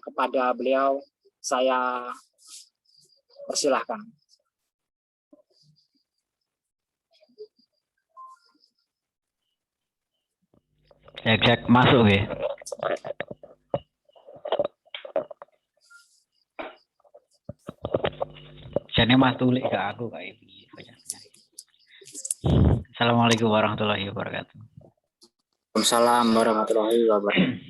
kepada beliau saya persilahkan. Cek masuk ya. Jadi Mas tulis ke aku kayak gini. Assalamualaikum warahmatullahi wabarakatuh. Waalaikumsalam warahmatullahi wabarakatuh.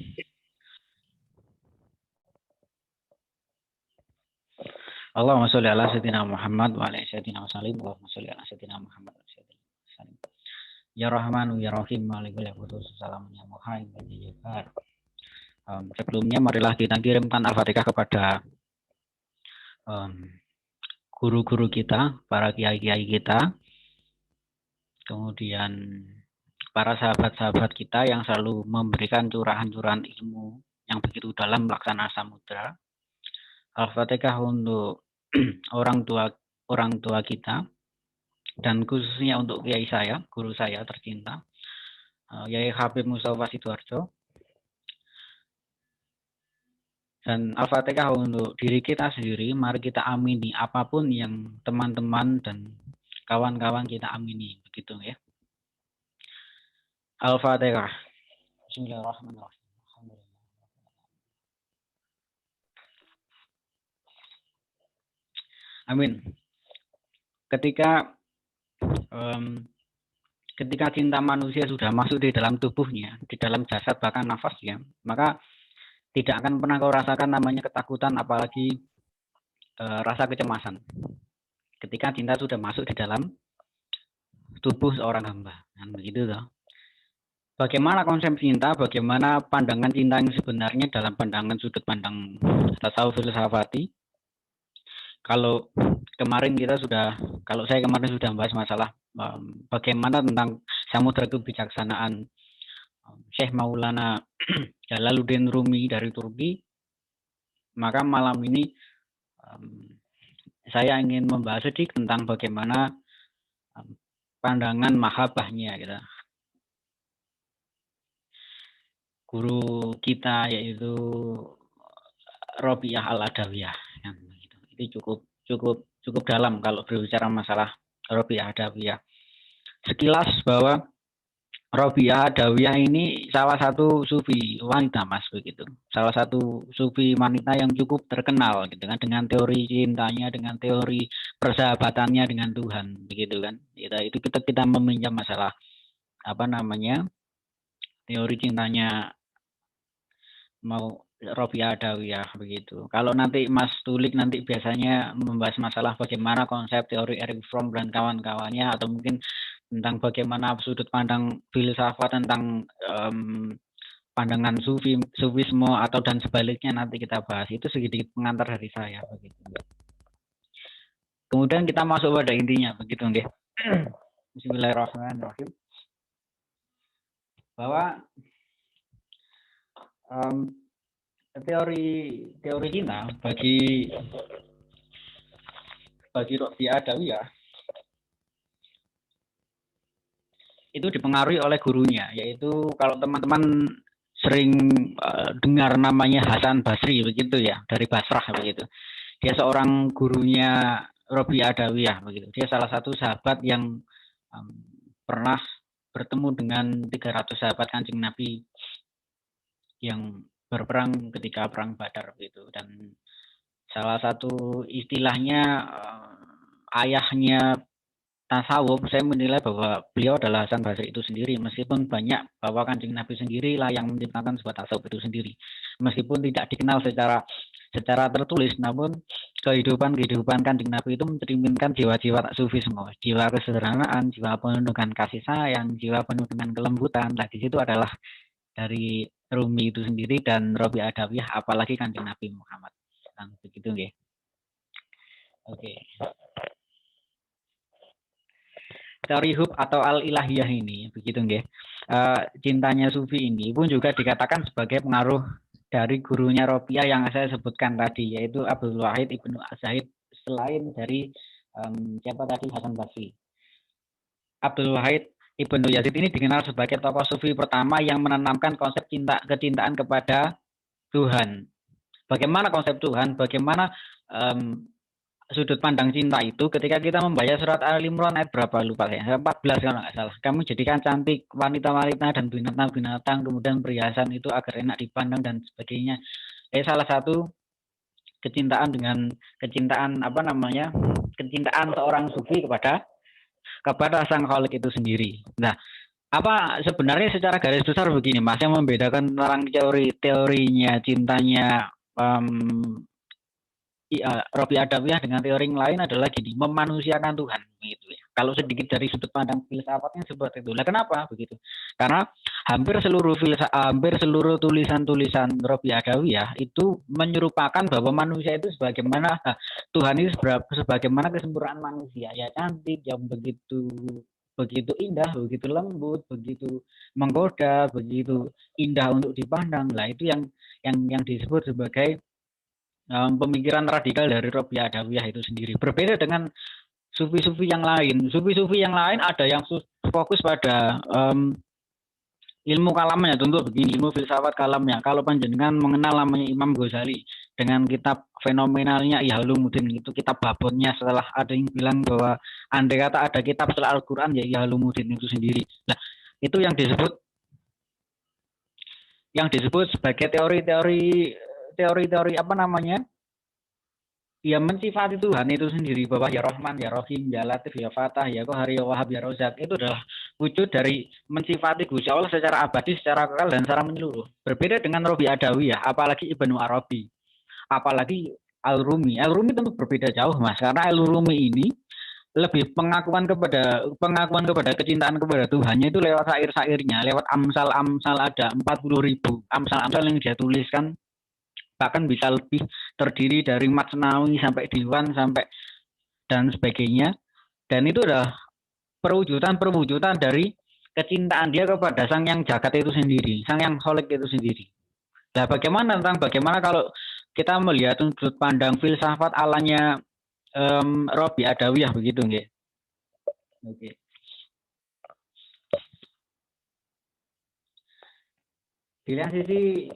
Allahumma sholli ala sayyidina Muhammad wa ala sayyidina Salim. Allahumma sholli ala sayyidina Muhammad wa sayyidina Salim. Ya Rahmanu ya Rahim malikul qudus salam ya Muhammad ya Jabbar. Sebelumnya marilah kita kirimkan Al-Fatihah kepada guru-guru kita, para kiai-kiai kita, kemudian para sahabat-sahabat kita yang selalu memberikan curahan-curahan ilmu yang begitu dalam melaksanakan samudra. Al-Fatihah untuk orang tua kita, dan khususnya untuk kiai saya, guru saya tercinta, Yai Habib Mustafa Sidoarjo. Dan Al-Fatihah untuk diri kita sendiri, mari kita amini apapun yang teman-teman dan kawan-kawan kita amini, begitu ya. Al-Fatihah. Bismillahirrahmanirrahim. Amin. Ketika cinta manusia sudah masuk di dalam tubuhnya, di dalam jasad bahkan nafasnya, maka tidak akan pernah kau rasakan namanya ketakutan, apalagi rasa kecemasan. Ketika cinta sudah masuk di dalam tubuh seorang hamba, kan begitu toh. Bagaimana konsep cinta, bagaimana pandangan cinta yang sebenarnya dalam pandangan sudut pandang tasawuf filsafati. Kalau saya kemarin sudah membahas masalah bagaimana tentang samudra kebijaksanaan Syekh Maulana Jalaluddin Rumi dari Turki, maka malam ini saya ingin membahas sedikit tentang bagaimana pandangan mahabbahnya gitu. Guru kita yaitu Robiah Al-Adawiyah, yang gitu. Itu cukup dalam kalau berbicara masalah Robiah Adawiyah. Sekilas bahwa Robiah Adawiyah ini salah satu sufi wanita, Mas, begitu. Salah satu sufi wanita yang cukup terkenal gitu kan, dengan teori cintanya, dengan teori persahabatannya dengan Tuhan, begitu kan. Itu kita meminjam masalah teori cintanya mau Robiah Adawiyah begitu. Kalau nanti Mas Tulik nanti biasanya membahas masalah bagaimana konsep teori Erich Fromm dan kawan-kawannya, atau mungkin tentang bagaimana sudut pandang filsafat tentang pandangan sufisme atau dan sebaliknya, nanti kita bahas. Itu sedikit pengantar dari saya begitu. Kemudian kita masuk pada intinya begitu nggih. Bismillahirrahmanirrahim. Bahwa teori cinta bagi Robiah Adawiyah itu dipengaruhi oleh gurunya, yaitu kalau teman-teman sering dengar namanya Hasan Basri begitu ya, dari Basrah begitu. Dia seorang gurunya Robiah Adawiyah begitu. Dia salah satu sahabat yang pernah bertemu dengan 300 sahabat Kanjeng Nabi yang berperang ketika perang Badar begitu. Dan salah satu istilahnya ayahnya tasawuf, saya menilai bahwa beliau adalah Hasan Basri itu sendiri, meskipun banyak bahwa Kanjeng Nabi sendiri lah yang menciptakan sebuah tasawuf itu sendiri, meskipun tidak dikenal secara tertulis, namun kehidupan Kanjeng Nabi itu mencerminkan jiwa-jiwa sufisme, jiwa kesederhanaan, jiwa penuh dengan kasih sayang, jiwa penuh dengan kelembutan. Nah, di situ adalah dari Rumi itu sendiri dan Robiah Adawiyah, apalagi Kanjeng Nabi Muhammad. Nah, begitu nggih. Oke. Teori hub atau al-ilahiyah ini begitu nggih. Cintanya sufi ini pun juga dikatakan sebagai pengaruh dari gurunya Robiah yang saya sebutkan tadi, yaitu Abdul Wahid Ibnu Zahid, selain dari siapa tadi, Hasan Basri. Abdul Wahid Ibnu Yazid ini dikenal sebagai tokoh sufi pertama yang menanamkan konsep kecintaan kepada Tuhan. Bagaimana konsep Tuhan, bagaimana sudut pandang cinta itu ketika kita membaca surat Al-Imran ayat berapa lupa saya, 14 kalau nggak salah. Kamu jadikan cantik wanita-wanita dan binatang-binatang, kemudian perhiasan itu agar enak dipandang dan sebagainya. Salah satu kecintaan apa namanya, kecintaan seorang sufi kepada sang Khalik itu sendiri. Nah, apa sebenarnya secara garis besar begini Mas, yang membedakan tentang teorinya cintanya Robi Adawiyah dengan teori yang lain adalah gini, memanusiakan Tuhan gitu ya. Kalau sedikit dari sudut pandang filsafatnya seperti itu. Lah kenapa begitu? Karena hampir seluruh tulisan-tulisan Robi Adawiyah itu menyerupakan bahwa manusia itu sebagaimana Tuhan itu sebagaimana kesempurnaan manusia, ya cantik, yang begitu indah, begitu lembut, begitu menggoda, begitu indah untuk dipandang. Lah itu yang disebut sebagai pemikiran radikal dari Robi Adawiyah itu sendiri. Berbeda dengan sufi-sufi yang lain. Sufi-sufi yang lain ada yang fokus pada ilmu kalamnya, tentu begini, ilmu filsafat kalamnya. Kalau panjenengan mengenal namanya Imam Ghazali dengan kitab fenomenalnya Ihya Ulumuddin, itu kitab babonnya, setelah ada yang bilang bahwa andai kata ada kitab setelah Al-Quran ya Ihya Ulumuddin itu sendiri. Nah, itu yang disebut sebagai teori-teori apa namanya, ya mensifati Tuhan itu sendiri, bahwa ya Rahman, ya Rahim, ya Latif, ya Fatah, ya Qahar, ya Wahab, ya Rozak, itu adalah wujud dari mensifati Gusti Allah secara abadi, secara kekal, dan secara menyeluruh. Berbeda dengan Robi Adawiyah, apalagi Ibnu Arabi, apalagi Al-Rumi. Al-Rumi tentu berbeda jauh Mas, karena Al-Rumi ini lebih pengakuan kepada kecintaan kepada Tuhannya itu lewat syair-syairnya, lewat amsal-amsal, ada 40.000 amsal-amsal yang dia tuliskan, bahkan bisa lebih, terdiri dari Matsnawi sampai Diwan sampai dan sebagainya. Dan itu adalah perwujudan dari kecintaan dia kepada sang yang jagat itu sendiri, sang yang Khalik itu sendiri. Nah, bagaimana kalau kita melihat sudut pandang filsafat alanya Robi Adawiyah begitu nggih. Oke. Di lain sisi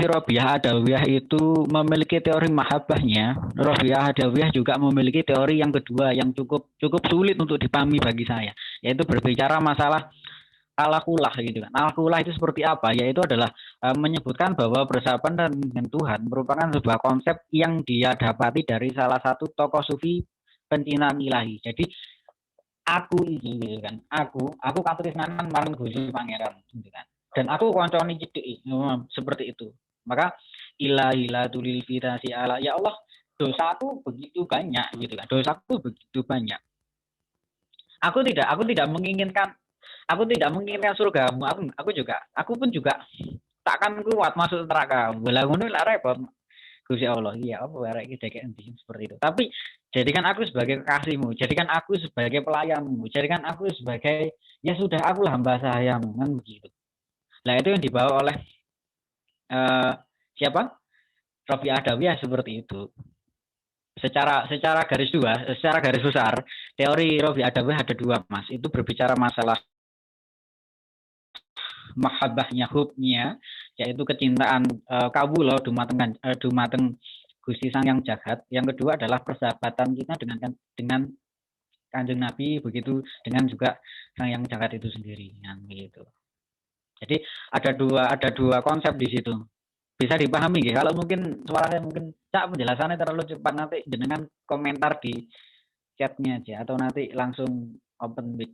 Robiah Adawiyah itu memiliki teori mahabbahnya. Robiah Adawiyah juga memiliki teori yang kedua yang cukup sulit untuk dipahami bagi saya, yaitu berbicara masalah alakulah gitu kan. Alakulah itu seperti apa? Yaitu adalah menyebutkan bahwa bersahabat dengan Tuhan merupakan sebuah konsep yang dia dapati dari salah satu tokoh sufi pencintaan ilahi. Jadi aku ini gitu kan, aku katresnanan marang Gusti Pangeran gitu kan, dan aku koncone cedhek seperti itu. Maka ila tulil fitasi ala, ya Allah, dosaku begitu banyak gitu kan, dosaku begitu banyak. Aku tidak menginginkan surgamu. Aku pun juga takkan kuat masuk neraka. Lah ngono lak repot. Gusti Allah, iya apa arek iki dek endi seperti itu. Tapi jadikan aku sebagai kekasihmu, jadikan aku sebagai pelayanmu, jadikan aku sebagai, ya sudah, akulah hamba sayamu, kan begitu. Nah, itu yang dibawa oleh siapa? Robi Adawiyah seperti itu. Secara garis besar, teori Robi Adawiyah ada dua, Mas. Itu berbicara masalah mahabbahnya, hubnya, yaitu kecintaan kawula dumateng Gusti Sang yang jagat. Yang kedua adalah persahabatan kita dengan Kanjeng Nabi, begitu dengan juga Sang yang jagat itu sendiri, yang begitu. Jadi ada dua konsep di situ. Bisa dipahami ya. Kalau mungkin suaranya mungkin penjelasannya terlalu cepat, nanti dengan komentar di chatnya aja, atau nanti langsung open mic.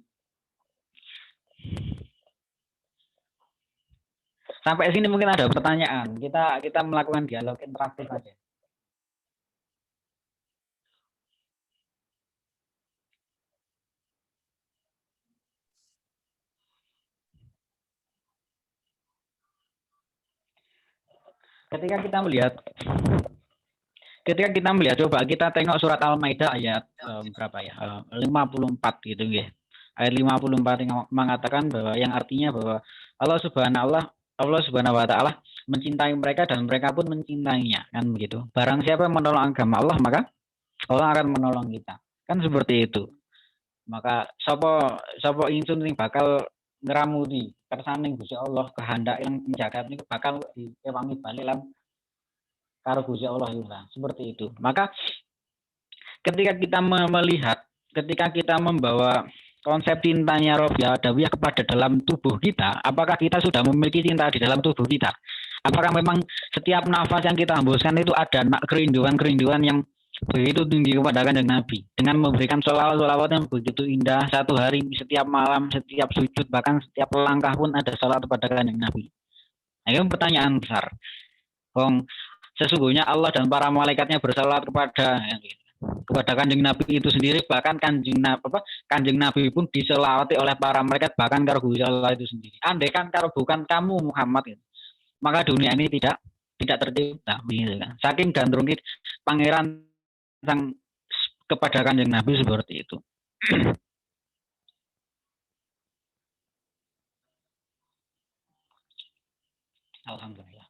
Sampai sini mungkin ada pertanyaan. Kita melakukan dialog interaktif aja. Ketika kita melihat, coba kita tengok surat Al-Maidah ayat berapa ya? 54 gitu ya. Ayat 54 yang mengatakan bahwa, yang artinya bahwa Allah Subhanahu wa taala mencintai mereka dan mereka pun mencintainya, kan begitu. Barang siapa yang menolong agama Allah, maka Allah akan menolong kita. Kan seperti itu. Maka sapa ingsun sing bakal ngeramuti kersaning Gusti Allah, kehendak yang menjagat niku bakal diewangi balik lan karo Gusti Allah itu lah. Seperti itu. Maka ketika kita melihat, ketika kita membawa konsep cintanya Robiah Adawiyah kepada dalam tubuh kita, apakah kita sudah memiliki cinta di dalam tubuh kita? Apakah memang setiap nafas yang kita hembuskan itu ada kerinduan-kerinduan yang begitu tinggi kepada Kanjeng Nabi, dengan memberikan sholawat-sholawat yang begitu indah, satu hari, setiap malam, setiap sujud, bahkan setiap langkah pun ada sholawat kepada Kanjeng Nabi. Nah, ini pertanyaan besar. Sesungguhnya Allah dan para malaikatnya bersalawat kepada Kanjeng Nabi itu sendiri, bahkan Kanjeng Nabi pun diselawati oleh para malaikat, bahkan karo Gusti Allah itu sendiri. Andai kan karo bukan kamu Muhammad itu, maka dunia ini tidak tercipta, begitu kan. Saking gandrungnya pangeran sang kepada Kanjeng Nabi seperti itu. Alhamdulillah.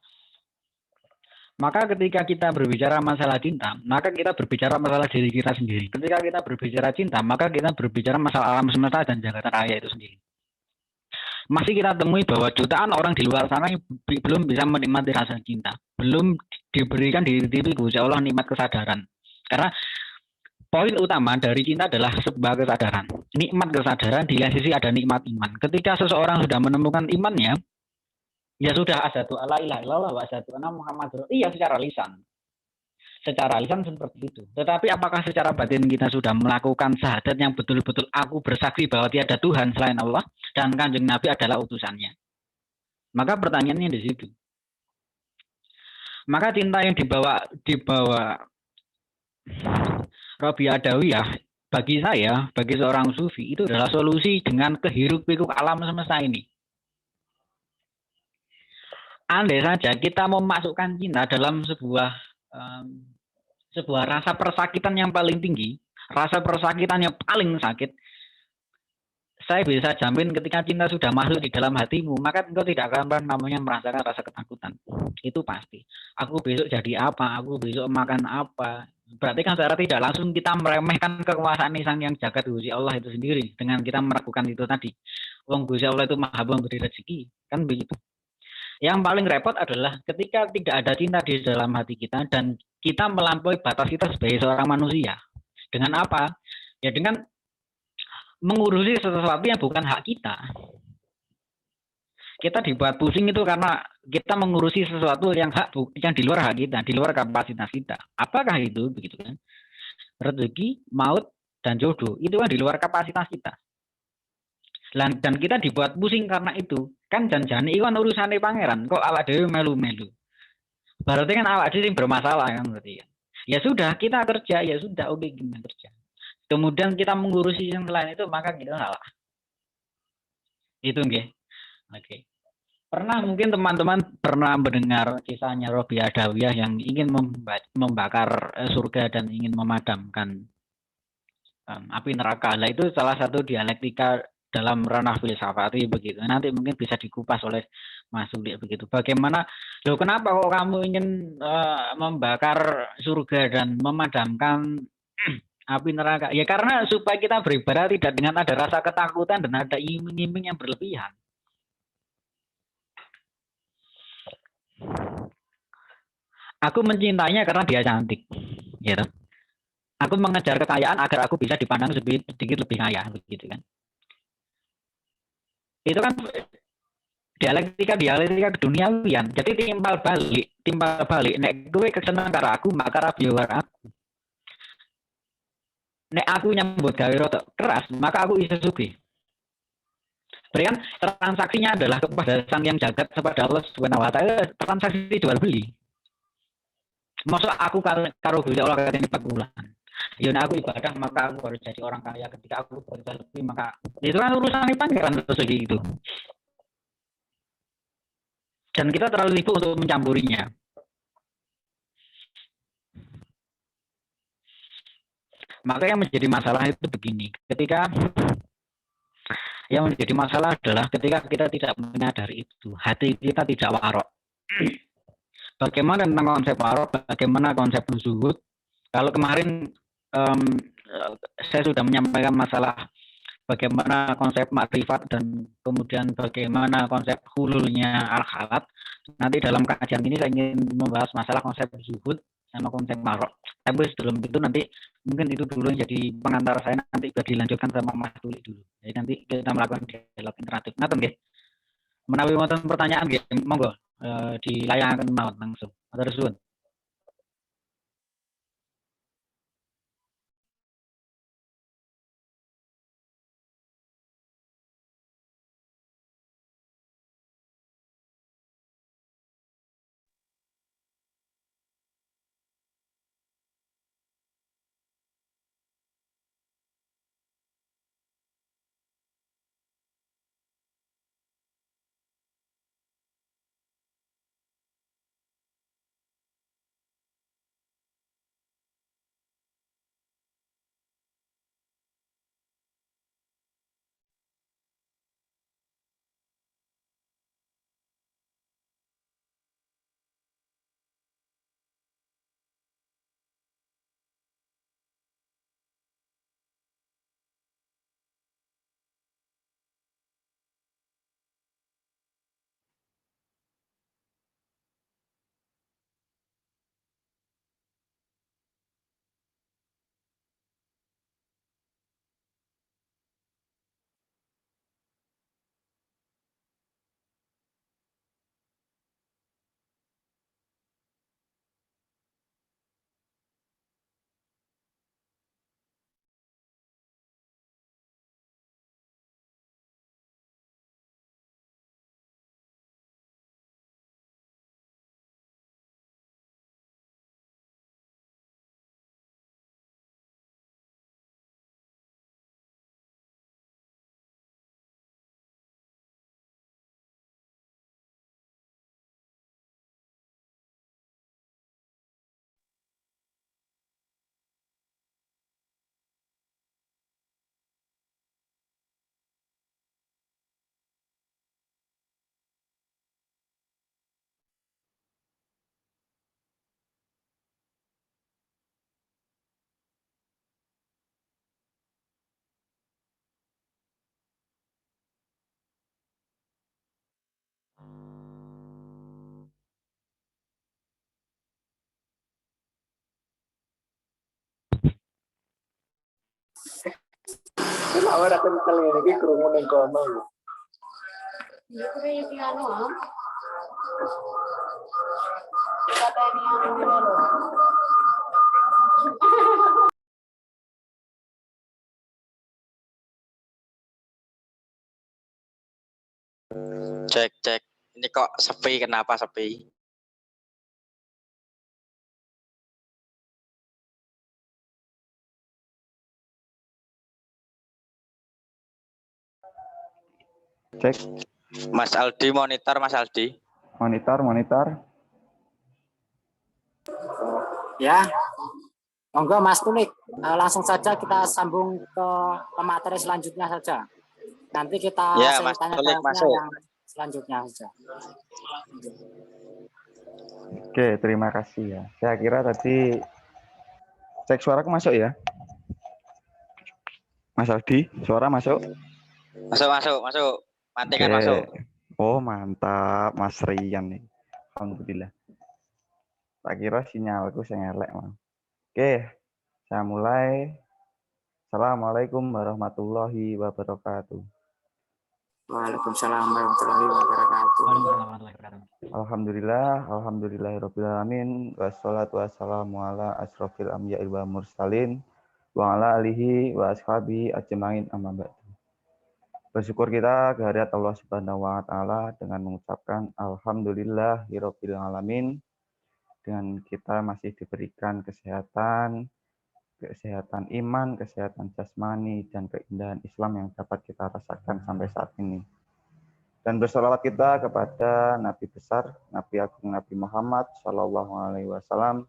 Maka ketika kita berbicara masalah cinta, maka kita berbicara masalah diri kita sendiri. Ketika kita berbicara cinta, maka kita berbicara masalah alam semesta dan jagat raya itu sendiri. Masih kita temui bahwa jutaan orang di luar sana yang belum bisa menikmati rasa cinta, belum diberikan di Gusti Allah nikmat kesadaran. Karena poin utama dari cinta adalah sebuah kesadaran, nikmat kesadaran. Di sisi ada nikmat iman. Ketika seseorang sudah menemukan imannya, ya sudah, asyhadu alla ilaha illallah wa asyhadu anna Muhammadar Rasulullah. Iya, secara lisan. Secara lisan seperti itu. Tetapi apakah secara batin kita sudah melakukan syahadat yang betul-betul aku bersaksi bahwa tiada Tuhan selain Allah dan Kanjeng Nabi adalah utusannya? Maka pertanyaannya di situ. Maka cinta yang dibawa Robiah Adawiyah bagi saya, bagi seorang sufi, itu adalah solusi dengan kehiruk-pikuk alam semesta ini. Andai saja kita memasukkan cinta dalam sebuah rasa persakitan yang paling tinggi, rasa persakitan yang paling sakit, saya bisa jamin ketika cinta sudah masuk di dalam hatimu, maka engkau tidak akan pernah namanya merasakan rasa ketakutan. Itu pasti. Aku besok jadi apa? Aku besok makan apa? Berarti kan secara tidak langsung kita meremehkan kekuasaan Sang yang jagat Gusti Allah itu sendiri dengan kita meragukan itu tadi. Wong Gusti Allah itu Maha memberi rezeki, kan begitu. Yang paling repot adalah ketika tidak ada cinta di dalam hati kita dan kita melampaui batas kita sebagai seorang manusia. Dengan apa? Ya dengan mengurusi sesuatu yang bukan hak kita. Kita dibuat pusing itu karena kita mengurusi sesuatu yang di luar hak kita, di luar kapasitas kita. Apakah itu? Begitu kan? Rezeki, maut, dan jodoh itu kan di luar kapasitas kita. Dan kita dibuat pusing karena itu. Kan janjane iku kan urusane pangeran, kok awak dhewe melu-melu. Berarti kan awak dhewe bermasalah kan berarti. Ya sudah, kita kerja, ya sudah, oke, kita kerja. Kemudian kita mengurusi yang lain itu, maka kita salah. Itu nggih. Oke. Pernah mungkin teman-teman pernah mendengar kisahnya Robiah Adawiyah yang ingin membakar surga dan ingin memadamkan api neraka. Nah, itu salah satu dialektika dalam ranah filsafati begitu. Nanti mungkin bisa dikupas oleh Mas Uli begitu. Bagaimana, kenapa kok kamu ingin membakar surga dan memadamkan api neraka? Ya karena supaya kita beribadah tidak dengan ada rasa ketakutan dan ada iming-iming yang berlebihan. Aku mencintainya karena dia cantik, gitu. Aku mengejar kekayaan agar aku bisa dipandang sedikit lebih kaya, begitu kan? Itu kan dialektika keduniawian. Jadi timbal balik. Nek gue keseneng karo aku, maka rabi karo aku. Nek aku nyambut gawe rotok keras, maka aku bisa sugih. Berikan transaksinya adalah kepada Sang yang jagat, kepada Allah Subhanahu wa taala, transaksi jual beli. Maksud aku karo Gusti Allah katene pakulan. Ya nek aku ibadah maka aku harus jadi orang kaya, ketika aku bekerja lebih maka itu kan urusan pangeran terus gitu. Dan kita terlalu sibuk untuk mencampurinya. Maka yang menjadi masalah itu begini, yang menjadi masalah adalah ketika kita tidak menyadari itu, hati kita tidak warok. Bagaimana tentang konsep warok, bagaimana konsep zuhud? Kalau kemarin saya sudah menyampaikan masalah bagaimana konsep makrifat dan kemudian bagaimana konsep hululnya al-halat. Nanti dalam kajian ini saya ingin membahas masalah konsep zuhud sama konsep marok. Tapi sebelum itu nanti mungkin itu dulu yang jadi pengantar saya, nanti biar dilanjutkan sama Mas Tuli dulu. Jadi nanti kita melakukan dialog interaktif. Ngaten nggih. Menawi wonten pertanyaan nggih, monggo dilayangkan mawon langsung. Matur suwun. Ora ora kental iki krungu ning kono. Cek cek. Ini kok sepi, kenapa sepi? Cek. Mas Aldi monitor, Mas Aldi. Monitor. Ya. Monggo Mas Tulik, langsung saja kita sambung ke materi selanjutnya saja. Nanti kita Ya, Mas tanya Tulik masuk. yang selanjutnya saja. Oke, terima kasih ya. Saya kira tadi cek suaraku masuk ya. Mas Aldi, suara masuk? Masuk. Mantingan masuk. Oh, mantap, Mas Rian nih. Alhamdulillah. Tak kira sinyalku saya ngelek, Mas. Oke, saya mulai. Assalamualaikum warahmatullahi wabarakatuh. Waalaikumsalam warahmatullahi wabarakatuh. Alhamdulillahirobbilalamin. Wassalatu wassalamu ala asrofil anbiya'i wal mursalin wa ala alihi wa ashabihi ajmain amma ba'du. Bersyukur kita kehadirat Allah Subhanahu wa taala dengan mengucapkan alhamdulillahirabbil alamin, dengan kita masih diberikan kesehatan iman, kesehatan jasmani, dan keindahan Islam yang dapat kita rasakan sampai saat ini. Dan bersolawat kita kepada Nabi besar, Nabi Agung Nabi Muhammad Shallallahu Alaihi Wasallam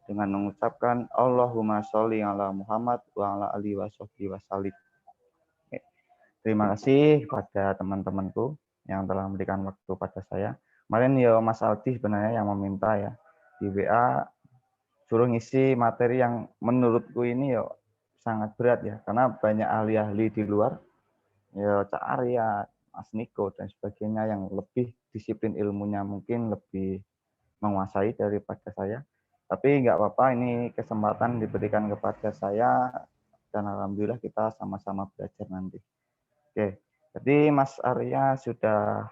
dengan mengucapkan Allahumma sholli ala Muhammad wa ala alihi wasallim. Terima kasih kepada teman-temanku yang telah memberikan waktu pada saya. Kemarin ya Mas Aldi sebenarnya yang meminta ya di WA suruh ngisi materi yang menurutku ini ya sangat berat ya, karena banyak ahli-ahli di luar ya Cak Arya, Mas Niko dan sebagainya yang lebih disiplin ilmunya mungkin lebih menguasai daripada saya. Tapi nggak apa-apa, ini kesempatan diberikan kepada saya dan alhamdulillah kita sama-sama belajar nanti. Oke, jadi Mas Arya sudah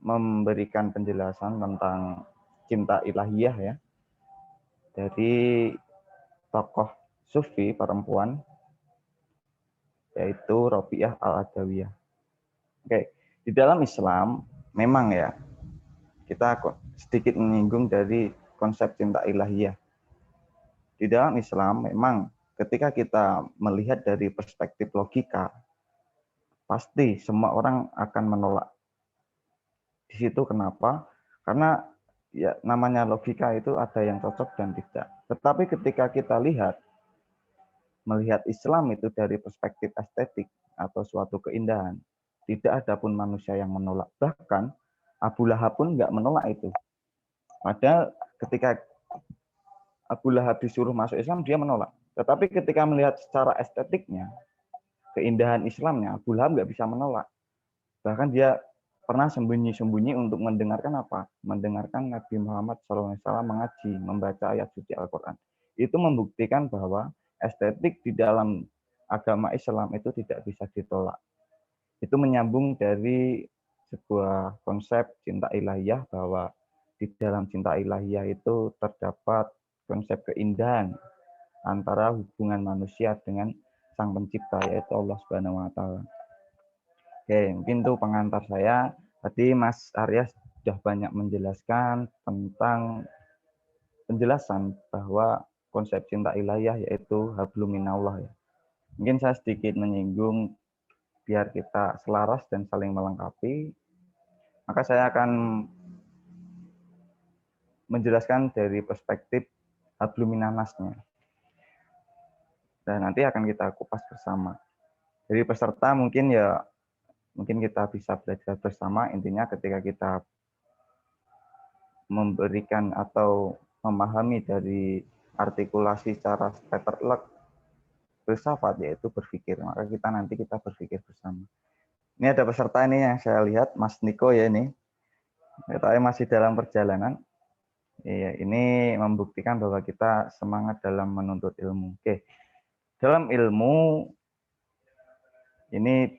memberikan penjelasan tentang cinta ilahiyah ya dari tokoh sufi perempuan yaitu Robiah Al-Adawiyah. Oke, di dalam Islam memang ya kita sedikit menyinggung dari konsep cinta ilahiyah. Di dalam Islam memang ketika kita melihat dari perspektif logika, pasti semua orang akan menolak. Di situ kenapa? Karena ya namanya logika itu ada yang cocok dan tidak. Tetapi ketika kita melihat Islam itu dari perspektif estetik atau suatu keindahan, tidak ada pun manusia yang menolak. Bahkan Abu Lahab pun nggak menolak itu. Padahal ketika Abu Lahab disuruh masuk Islam, dia menolak. Tetapi ketika melihat secara estetiknya, keindahan Islamnya, Abu Lahab nggak bisa menolak. Bahkan dia pernah sembunyi-sembunyi untuk mendengarkan apa? Mendengarkan Nabi Muhammad SAW mengaji, membaca ayat suci Al-Quran. Itu membuktikan bahwa estetik di dalam agama Islam itu tidak bisa ditolak. Itu menyambung dari sebuah konsep cinta ilahiyah bahwa di dalam cinta ilahiyah itu terdapat konsep keindahan antara hubungan manusia dengan Sang Pencipta yaitu Allah Subhanahu wa taala. Oke, mungkin itu pengantar saya. Tadi Mas Arya sudah banyak menjelaskan tentang penjelasan bahwa konsep cinta ilahiyah yaitu hablum minallah ya. Mungkin saya sedikit menyinggung biar kita selaras dan saling melengkapi. Maka saya akan menjelaskan dari perspektif hablum minannasnya. Dan nanti akan kita kupas bersama. Dari peserta mungkin kita bisa belajar bersama. Intinya ketika kita memberikan atau memahami dari artikulasi secara Peterlek filsafat yaitu berpikir, maka kita berpikir bersama. Ini ada peserta ini yang saya lihat Mas Niko ya ini. Kita masih dalam perjalanan. Iya, ini membuktikan bahwa kita semangat dalam menuntut ilmu. Oke. Dalam ilmu ini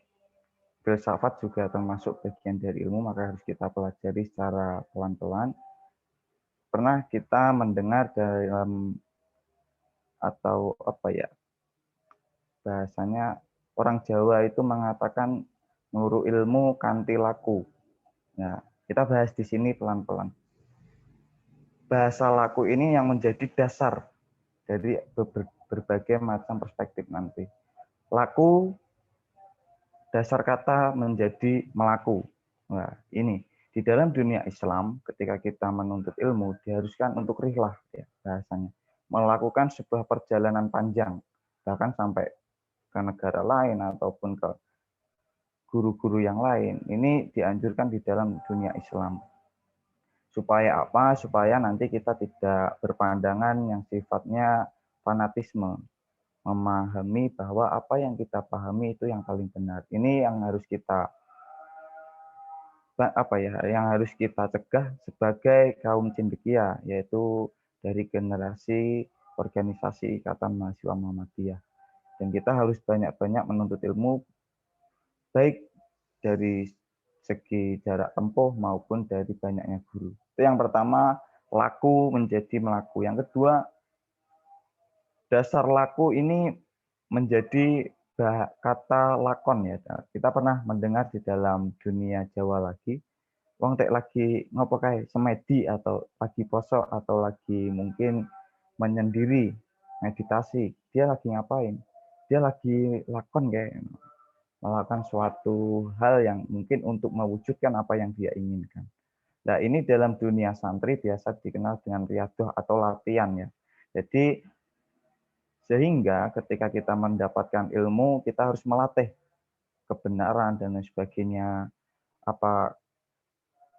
filsafat juga termasuk bagian dari ilmu, maka harus kita pelajari secara pelan-pelan. Pernah kita mendengar dalam atau apa ya bahasanya orang Jawa itu mengatakan nuru ilmu kanthi laku. Nah, kita bahas di sini pelan-pelan. Bahasa laku ini yang menjadi dasar dari berbagai macam perspektif nanti. Laku, dasar kata menjadi melaku. Nah, ini di dalam dunia Islam ketika kita menuntut ilmu diharuskan untuk rihlah ya bahasanya. Melakukan sebuah perjalanan panjang bahkan sampai ke negara lain ataupun ke guru-guru yang lain. Ini dianjurkan di dalam dunia Islam. Supaya apa? Supaya nanti kita tidak berpandangan yang sifatnya fanatisme. Memahami bahwa apa yang kita pahami itu yang paling benar. Ini yang harus kita yang harus kita cegah sebagai kaum cendekia, yaitu dari generasi organisasi Ikatan Mahasiswa Muhammadiyah. Dan kita harus banyak-banyak menuntut ilmu, baik dari segi jarak tempuh maupun dari banyaknya guru. Itu yang pertama, laku menjadi melaku. Yang kedua, dasar laku ini menjadi kata lakon ya. Kita pernah mendengar di dalam dunia Jawa lagi, wong tek lagi ngopo kae semedi atau lagi poso atau lagi mungkin menyendiri meditasi. Dia lagi ngapain? Dia lagi lakon kayak melakukan suatu hal yang mungkin untuk mewujudkan apa yang dia inginkan. Nah, ini dalam dunia santri biasa dikenal dengan riadoh atau latihan ya. Jadi sehingga ketika kita mendapatkan ilmu, kita harus melatih kebenaran dan lain sebagainya. Apa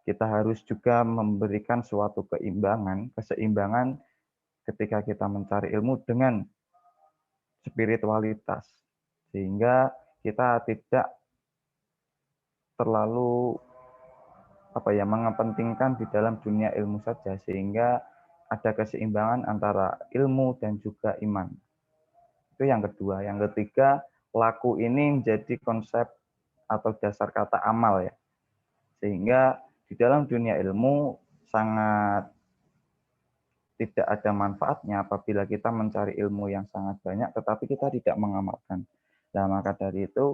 kita harus juga memberikan suatu keseimbangan ketika kita mencari ilmu dengan spiritualitas. Sehingga kita tidak terlalu mengepentingkan di dalam dunia ilmu saja, sehingga ada keseimbangan antara ilmu dan juga iman. Itu yang kedua. Yang ketiga, laku ini menjadi konsep atau dasar kata amal ya. Sehingga di dalam dunia ilmu sangat tidak ada manfaatnya apabila kita mencari ilmu yang sangat banyak tetapi kita tidak mengamalkan. Nah, maka dari itu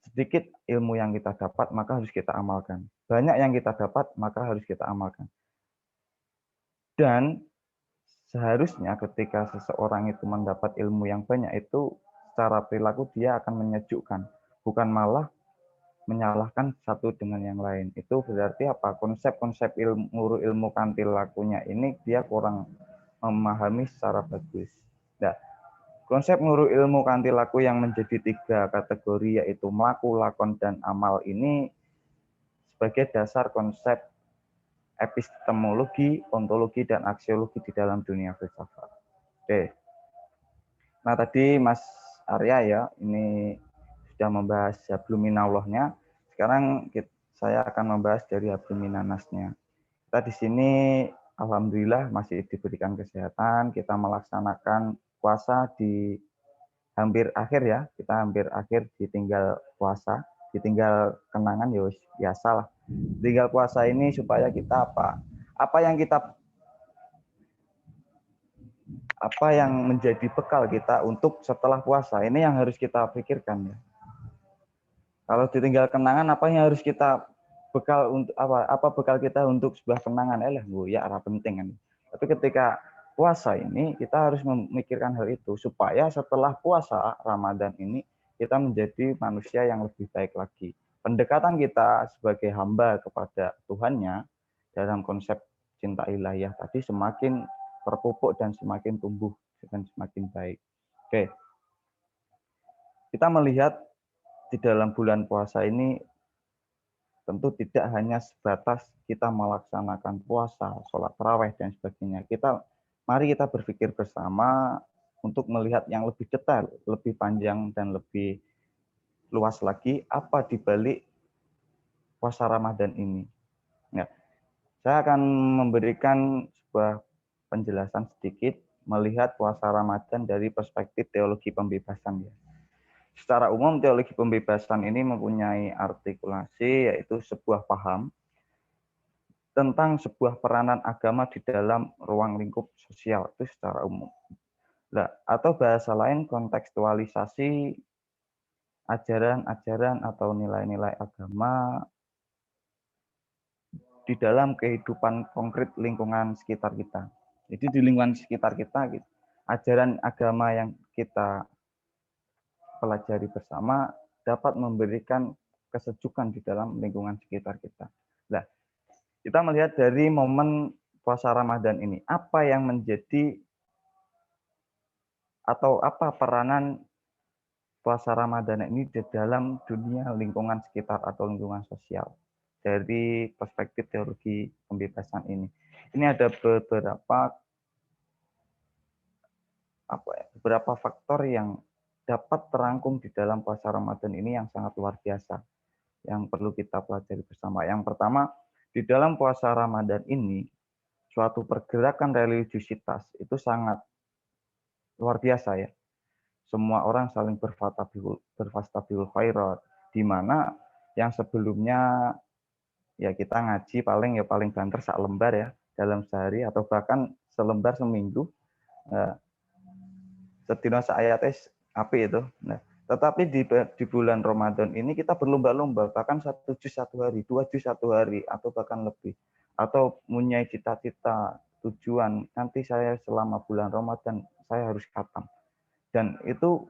sedikit ilmu yang kita dapat maka harus kita amalkan. Banyak yang kita dapat maka harus kita amalkan. Dan seharusnya ketika seseorang itu mendapat ilmu yang banyak itu secara perilaku dia akan menyejukkan, bukan malah menyalahkan satu dengan yang lain. Itu berarti apa? Konsep-konsep ilmu kantil lakunya ini dia kurang memahami secara bagus. Nah, konsep nguru ilmu kanti laku yang menjadi 3 kategori yaitu melaku, lakon, dan amal ini sebagai dasar konsep epistemologi, ontologi, dan aksiologi di dalam dunia filsafat. Oke. Nah tadi Mas Arya ya, ini sudah membahas habluminallahnya. Sekarang saya akan membahas dari habluminanasnya. Kita di sini alhamdulillah masih diberikan kesehatan, kita melaksanakan puasa di hampir akhir ya, kita hampir akhir ditinggal puasa, ditinggal kenangan ya biasa lah. Tinggal puasa ini supaya kita apa yang menjadi bekal kita untuk setelah puasa ini yang harus kita pikirkan ya. Kalau ditinggal kenangan apa yang harus kita bekal untuk apa bekal kita untuk sebuah kenangan ya arah penting kan. Tapi ketika puasa ini kita harus memikirkan hal itu supaya setelah puasa Ramadan ini kita menjadi manusia yang lebih baik lagi. Pendekatan kita sebagai hamba kepada Tuhannya dalam konsep cinta ilahiyah tadi semakin terpupuk dan semakin tumbuh dan semakin baik. Oke. Kita melihat di dalam bulan puasa ini tentu tidak hanya sebatas kita melaksanakan puasa, sholat tarawih dan sebagainya. Mari kita berpikir bersama untuk melihat yang lebih detail, lebih panjang dan lebih luas lagi apa di balik puasa Ramadan ini. Ya, saya akan memberikan sebuah penjelasan sedikit melihat puasa Ramadan dari perspektif teologi pembebasan ya. Secara umum teologi pembebasan ini mempunyai artikulasi yaitu sebuah paham tentang sebuah peranan agama di dalam ruang lingkup sosial itu secara umum. Nah, atau bahasa lain kontekstualisasi ajaran-ajaran atau nilai-nilai agama di dalam kehidupan konkret lingkungan sekitar kita. Jadi di lingkungan sekitar kita ajaran agama yang kita pelajari bersama dapat memberikan kesejukan di dalam lingkungan sekitar kita. Nah, kita melihat dari momen puasa Ramadan ini, apa yang menjadi atau apa peranan puasa Ramadan ini di dalam dunia lingkungan sekitar atau lingkungan sosial dari perspektif teologi pembebasan ini. Ini ada beberapa faktor yang dapat terangkum di dalam puasa Ramadan ini yang sangat luar biasa yang perlu kita pelajari bersama. Yang pertama, di dalam puasa Ramadan ini suatu pergerakan religiusitas itu sangat luar biasa ya. Semua orang saling berfastabiul khairat, di mana yang sebelumnya ya kita ngaji paling banter sak lembar ya dalam sehari atau bahkan selembar seminggu. Sedina saayate api itu. Nah, tetapi di bulan Ramadan ini kita berlomba-lomba, bahkan 1 juz 1 hari, 2 juz 1 hari, atau bahkan lebih. Atau mempunyai cita-cita, tujuan, nanti saya selama bulan Ramadan, saya harus khatam. Dan itu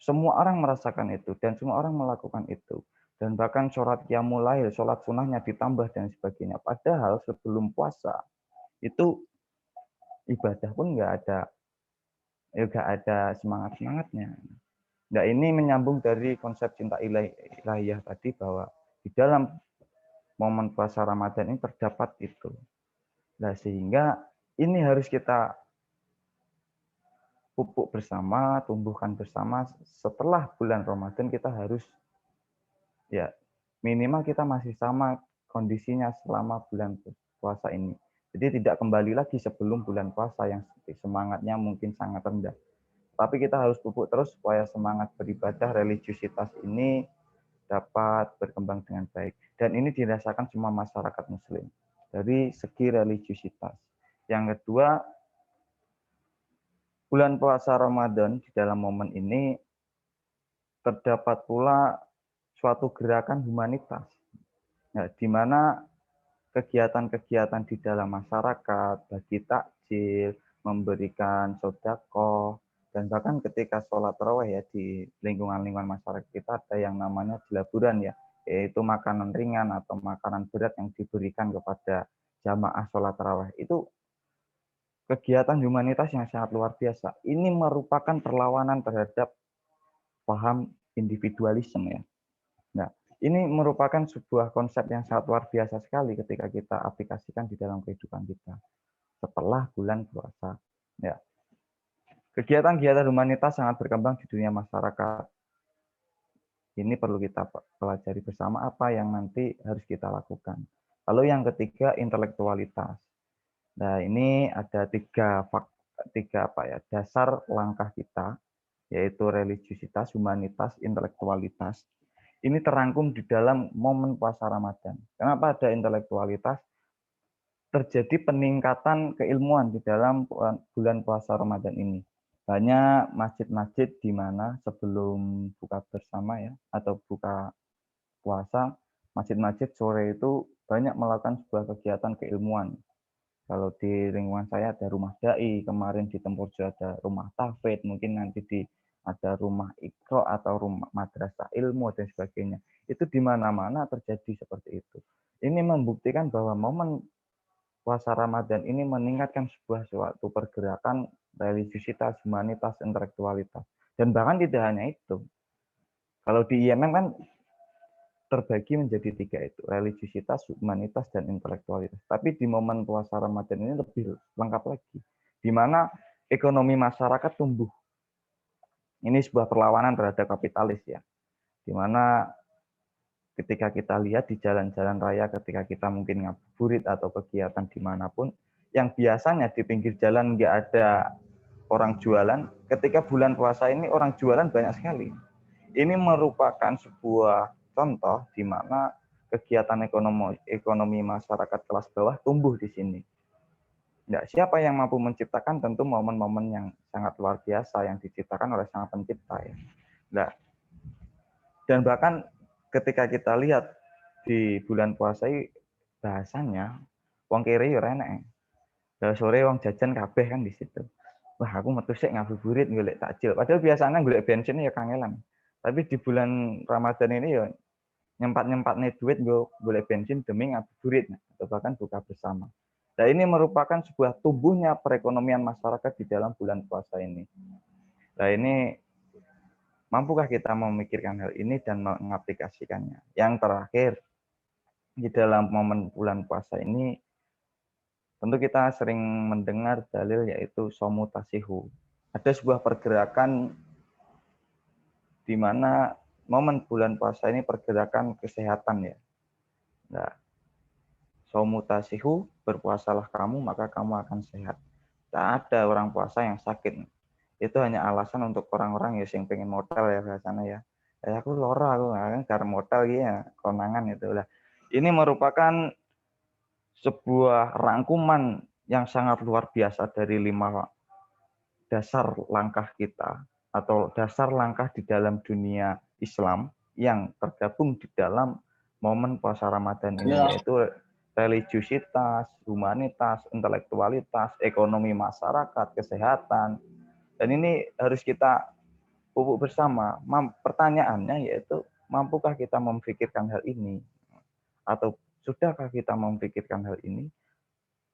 semua orang merasakan itu, dan semua orang melakukan itu. Dan bahkan sholat qiyamul lail, sholat sunnahnya ditambah, dan sebagainya. Padahal sebelum puasa, itu ibadah pun nggak ada semangat-semangatnya. Nah, ini menyambung dari konsep cinta ilahiyah tadi bahwa di dalam momen puasa Ramadan ini terdapat itu. Nah, sehingga ini harus kita pupuk bersama, tumbuhkan bersama. Setelah bulan Ramadan kita harus Ya, minimal kita masih sama kondisinya selama bulan puasa ini. Jadi tidak kembali lagi sebelum bulan puasa yang semangatnya mungkin sangat rendah. Tapi kita harus pupuk terus supaya semangat beribadah, religiusitas ini dapat berkembang dengan baik. Dan ini dirasakan semua masyarakat muslim dari segi religiusitas. Yang kedua, bulan puasa Ramadan di dalam momen ini terdapat pula suatu gerakan humanitas, ya, di mana kegiatan-kegiatan di dalam masyarakat, bagi takjil, memberikan sedekah, dan bahkan ketika sholat tarawih ya di lingkungan-lingkungan masyarakat kita ada yang namanya jelaburan ya, yaitu makanan ringan atau makanan berat yang diberikan kepada jamaah sholat tarawih. Itu kegiatan humanitas yang sangat luar biasa. Ini merupakan perlawanan terhadap paham individualisme ya. Nah, ini merupakan sebuah konsep yang sangat luar biasa sekali ketika kita aplikasikan di dalam kehidupan kita setelah bulan puasa. Ya, kegiatan-kegiatan humanitas sangat berkembang di dunia masyarakat. Ini perlu kita pelajari bersama apa yang nanti harus kita lakukan. Lalu yang ketiga, intelektualitas. Nah, ini ada tiga dasar langkah kita, yaitu religiusitas, humanitas, intelektualitas. Ini terangkum di dalam momen puasa Ramadan. Kenapa ada intelektualitas? Terjadi peningkatan keilmuan di dalam bulan puasa Ramadan ini. Banyak masjid-masjid di mana sebelum buka bersama ya atau buka puasa, masjid-masjid sore itu banyak melakukan sebuah kegiatan keilmuan. Kalau di lingkungan saya ada rumah dai, kemarin di Tempurjo ada rumah tahfidz, mungkin nanti ada rumah Iqra atau rumah madrasah ilmu dan sebagainya. Itu di mana-mana terjadi seperti itu. Ini membuktikan bahwa momen puasa Ramadan ini meningkatkan sebuah suatu pergerakan religiusitas, humanitas, intelektualitas. Dan bahkan tidak hanya itu. Kalau di IMM kan terbagi menjadi tiga itu, religiusitas, humanitas, dan intelektualitas. Tapi di momen puasa Ramadan ini lebih lengkap lagi, di mana ekonomi masyarakat tumbuh. Ini sebuah perlawanan terhadap kapitalis ya, di mana ketika kita lihat di jalan-jalan raya, ketika kita mungkin ngabuburit atau kegiatan dimanapun, yang biasanya di pinggir jalan nggak ada orang jualan, ketika bulan puasa ini orang jualan banyak sekali. Ini merupakan sebuah contoh di mana kegiatan ekonomi masyarakat kelas bawah tumbuh di sini. Nah, siapa yang mampu menciptakan? Tentu momen-momen yang sangat luar biasa yang diciptakan oleh Sang Pencipta ya. Nah, dan bahkan ketika kita lihat di bulan puasa ini bahasanya wong kiri ya enek. Lah sore wong jajan kabeh kan di situ. Wah, aku metu sik ngabuburit golek takjil. Padahal biasanya golek bensin ya kangelan. Tapi di bulan Ramadan ini ya nyempat-nyempatnya duit golek bensin demi ngabuburit atau bahkan buka bersama. Nah, ini merupakan sebuah tumbuhnya perekonomian masyarakat di dalam bulan puasa ini. Nah, ini mampukah kita memikirkan hal ini dan mengaplikasikannya? Yang terakhir, di dalam momen bulan puasa ini, tentu kita sering mendengar dalil yaitu somu tasihu. Ada sebuah pergerakan di mana momen bulan puasa ini pergerakan kesehatan ya. Nah, somu tasihu, berpuasalah kamu maka kamu akan sehat. Tak ada orang puasa yang sakit. Itu hanya alasan untuk orang-orang yang pengen modal ya biasanya ya. Aku lora aku kan karena modal ya konangan itu lah. Ini merupakan sebuah rangkuman yang sangat luar biasa dari 5 dasar langkah kita atau dasar langkah di dalam dunia Islam yang tergabung di dalam momen puasa Ramadan ini, yaitu religiusitas, humanitas, intelektualitas, ekonomi masyarakat, kesehatan. Dan ini harus kita pupuk bersama. Pertanyaannya yaitu, mampukah kita memikirkan hal ini? Atau sudahkah kita memikirkan hal ini?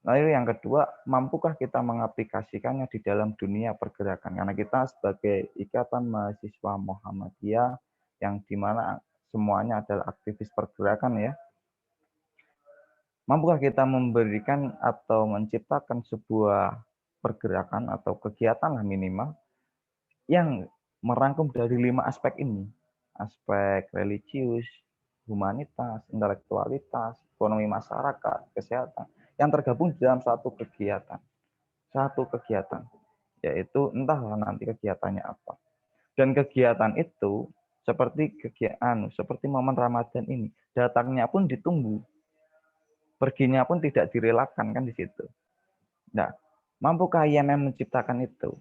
Lalu yang kedua, mampukah kita mengaplikasikannya di dalam dunia pergerakan? Karena kita sebagai Ikatan Mahasiswa Muhammadiyah yang dimana semuanya adalah aktivis pergerakan ya. Mampukah kita memberikan atau menciptakan sebuah pergerakan atau kegiatan lah minimal yang merangkum dari 5 aspek ini. Aspek religius, humanitas, intelektualitas, ekonomi masyarakat, kesehatan yang tergabung dalam satu kegiatan. Satu kegiatan, yaitu entahlah nanti kegiatannya apa. Dan kegiatan itu seperti momen Ramadan ini, datangnya pun ditunggu, perginya pun tidak direlakan kan di situ. Nah, mampukah IMM menciptakan itu?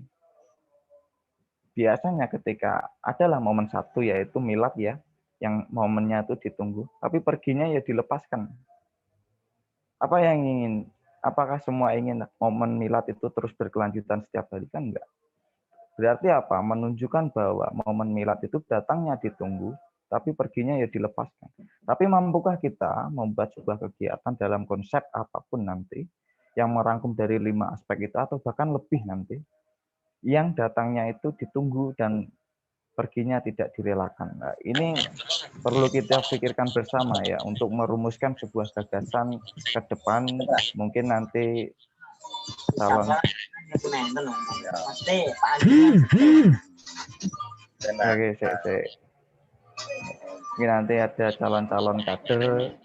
Biasanya ketika adalah momen satu yaitu milad ya, yang momennya itu ditunggu, tapi perginya ya dilepaskan. Apa yang ingin? Apakah semua ingin momen milad itu terus berkelanjutan setiap hari? Kan enggak. Berarti apa? Menunjukkan bahwa momen milad itu datangnya ditunggu, tapi perginya ya dilepaskan. Tapi mampukah kita membuat sebuah kegiatan dalam konsep apapun nanti, yang merangkum dari 5 aspek itu, atau bahkan lebih nanti, yang datangnya itu ditunggu dan perginya tidak direlakan. Nah, ini perlu kita pikirkan bersama ya, untuk merumuskan sebuah gagasan ke depan, mungkin nanti calon Oke, ini nanti ada calon-calon kader.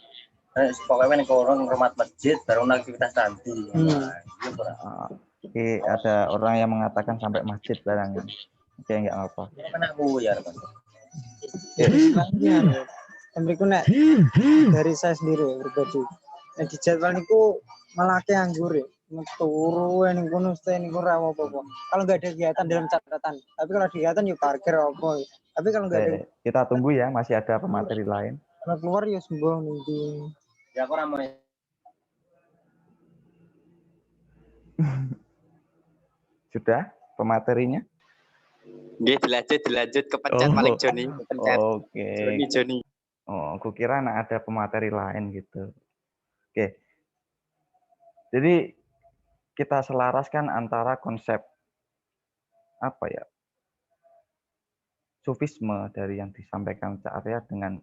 Pokoknya orang hormat masjid baru aktivitas nanti. Oke, ada orang yang mengatakan sampai masjid barangnya. Oke, enggak apa. Kan aku ya, Mas. Mereka nek dari saya sendiri pribadi. Nek di jadwal niku malah ke anggur ya. Turu ning kono niku ra apa-apa. Kalau nggak ada kegiatan dalam catatan. Tapi kalau ada kegiatan ya parkir apa. Tapi kalau nggak ada, kita tunggu ya, masih ada pemateri lain. kalau keluar ya sembuh nanti. Ya aku ramai. Sudah pematerinya? Nggih, dilanjut kepencet paling Joni, pencet. Oke. Joni. Oh, aku kira ada pemateri lain gitu. Oke. Jadi kita selaraskan antara konsep apa ya? Sufisme dari yang disampaikan Cak Arya dengan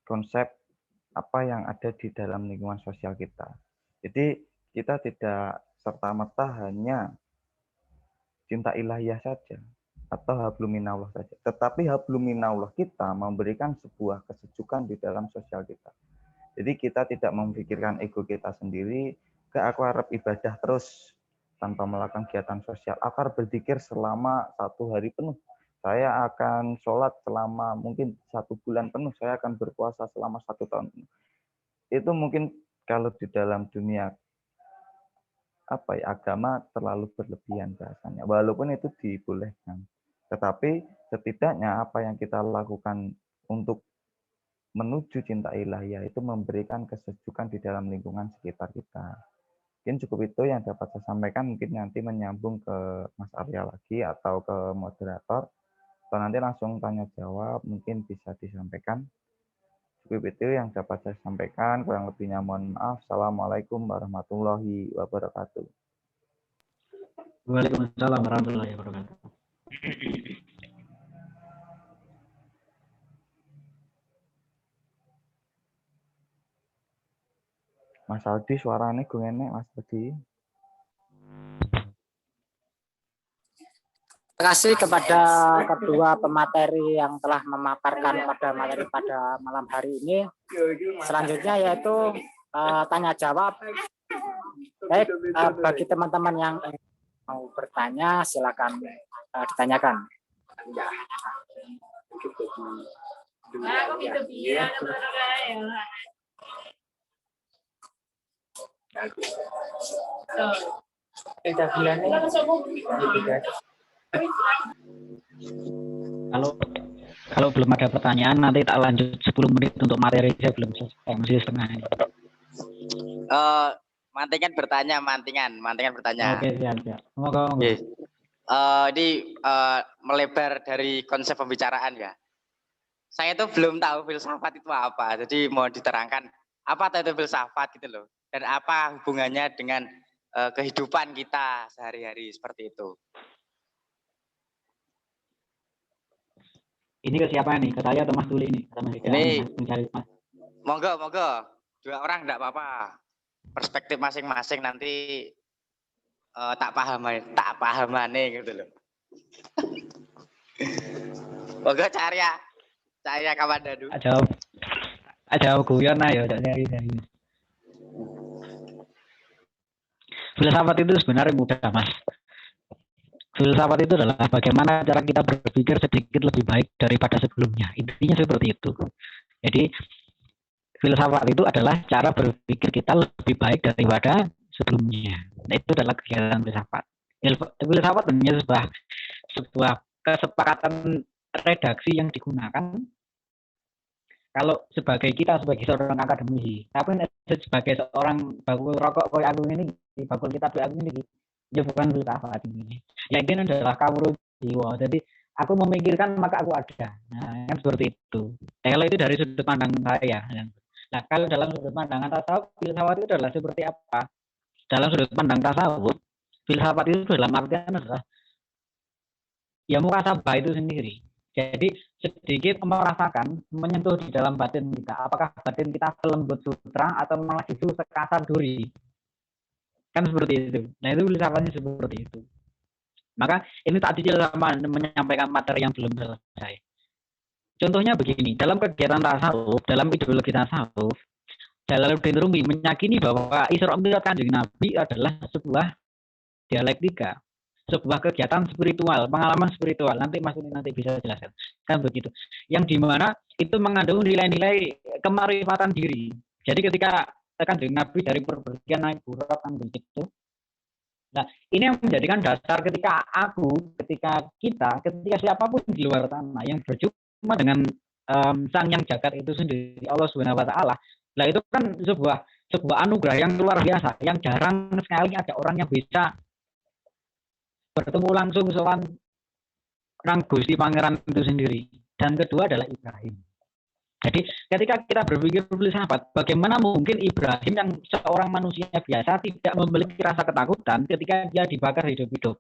konsep apa yang ada di dalam lingkungan sosial kita. Jadi kita tidak serta-merta hanya cinta ilahiyah saja atau habluminallah saja. Tetapi habluminallah kita memberikan sebuah kesejukan di dalam sosial kita. Jadi kita tidak memikirkan ego kita sendiri, aku harap ibadah terus tanpa melakukan kegiatan sosial. Aku harap berzikir selama 1 hari penuh. Saya akan sholat selama mungkin 1 bulan penuh. Saya akan berpuasa selama 1 tahun penuh. Itu mungkin kalau di dalam dunia agama terlalu berlebihan bahasanya. Walaupun itu dibolehkan. Tetapi setidaknya apa yang kita lakukan untuk menuju cinta ilahiyah itu memberikan kesejukan di dalam lingkungan sekitar kita. Mungkin cukup itu yang dapat saya sampaikan. Mungkin nanti menyambung ke Mas Arya lagi atau ke moderator. Atau nanti langsung tanya jawab, mungkin bisa disampaikan. Cukup itu yang dapat saya sampaikan. Kurang lebihnya mohon maaf. Assalamualaikum warahmatullahi wabarakatuh. Waalaikumsalam warahmatullahi wabarakatuh. Mas Aldi suaranya gue enek Mas Aldi. Terima kasih kepada kedua pemateri yang telah memaparkan pada materi pada malam hari ini. Selanjutnya yaitu tanya jawab. Baik, bagi teman-teman yang mau bertanya silakan ditanyakan. Kalau belum ada pertanyaan nanti tak lanjut 10 menit untuk materi saya belum selesai, masih setengah ini. Mantingan bertanya. Oke, siap. Semoga. Ini melebar dari konsep pembicaraan ya. Saya tuh belum tahu filsafat itu apa. Jadi mau diterangkan apa itu filsafat gitu loh. Dan apa hubungannya dengan kehidupan kita sehari-hari seperti itu. Ini ke siapa nih? Ke saya atau Mas Tuli ini? Ini mencari Mas. Monggo. 2 orang enggak apa-apa. Perspektif masing-masing nanti tak pahamane gitu loh. Monggo Cahya Kamandanu. Jawab. Ada guyon ya, dari. Filsafat itu sebenarnya mudah, Mas. Filsafat itu adalah bagaimana cara kita berpikir sedikit lebih baik daripada sebelumnya. Intinya seperti itu. Jadi filsafat itu adalah cara berpikir kita lebih baik daripada sebelumnya. Nah, itu adalah kegiatan filsafat. Filsafat hanya sebuah kesepakatan redaksi yang digunakan kalau sebagai kita sebagai seorang akademisi, tapi sebagai seorang bakul rokok kayak aku ini, bakul kitab kayak aku ini, ya bukan filsafat ini. Yang ini adalah kawruh jiwa. Jadi aku memikirkan maka aku ada. Nah, kan seperti itu. Kalau itu dari sudut pandang saya. Nah, kalau dalam sudut pandangan tasawuf, filsafat itu adalah seperti apa? Dalam sudut pandang tasawuf, filsafat itu dalam artian adalah ya muhasabah itu sendiri. Jadi sedikit merasakan, menyentuh di dalam batin kita. Apakah batin kita selembut sutra atau malah justru sekasar duri? Kan seperti itu. Nah itu filsafatnya seperti itu. Maka ini tak cicil sama menyampaikan materi yang belum selesai. Contohnya begini, dalam kegiatan tasawuf, dalam ideologi tasawuf, Jalaluddin Rumi meyakini bahwa Isra Mi'raj Kanjeng Nabi adalah sebuah dialektika, sebuah kegiatan spiritual, pengalaman spiritual. Nanti Mas ini nanti bisa jelaskan. Kan begitu. Yang dimana itu mengandung nilai-nilai kemarifatan diri. Jadi ketika Kanjeng Nabi dari perpergian naik burak kan begitu. Nah, ini yang menjadikan dasar ketika ketika siapapun di luar sana yang berjumpa dengan Sang Yang Jagat itu sendiri, Allah Subhanahu Wa Taala. Nah itu kan sebuah anugerah yang luar biasa, yang jarang sekali ada orang yang bisa bertemu langsung soal Rang Gusti Pangeran itu sendiri. Dan kedua adalah Ibrahim. Jadi ketika kita berpikir filsafat, bagaimana mungkin Ibrahim yang seorang manusia biasa tidak memiliki rasa ketakutan ketika dia dibakar hidup-hidup?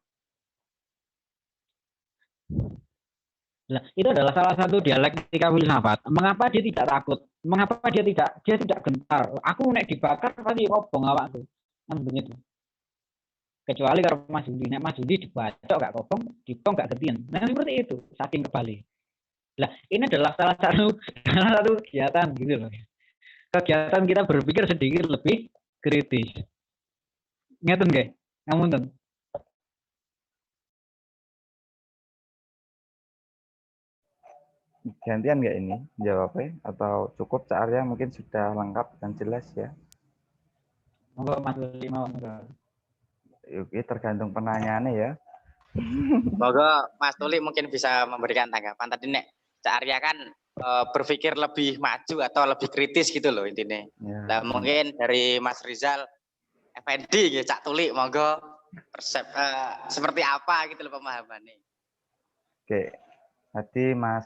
Nah, itu adalah salah satu dialektika filsafat. Mengapa dia tidak takut? Mengapa dia tidak gentar? Aku nek dibakar pasti kobong awakku. Kan begitu. Kecuali kalau Mas Judi dibacok gak kobong, dipong gak getien. Nah seperti itu, saking kebalik. Nah, ini adalah salah satu kegiatan gitu loh. Kegiatan kita berpikir sedikit lebih kritis. Ngeten nggih? Ngapunten. Gantian nggak ini jawabnya atau cukup Cak Arya mungkin sudah lengkap dan jelas ya? Monggo Mas Lima. Oke, tergantung penanyaannya ya. Moga Mas Tuli mungkin bisa memberikan tanggapan. Tadi nek Cak Arya kan berpikir lebih maju atau lebih kritis gitu loh intinya. Ya. Nah mungkin dari Mas Rizal Effendi ya Cak Tuli monggo seperti apa gitu loh pemahamannya. Oke, tadi Mas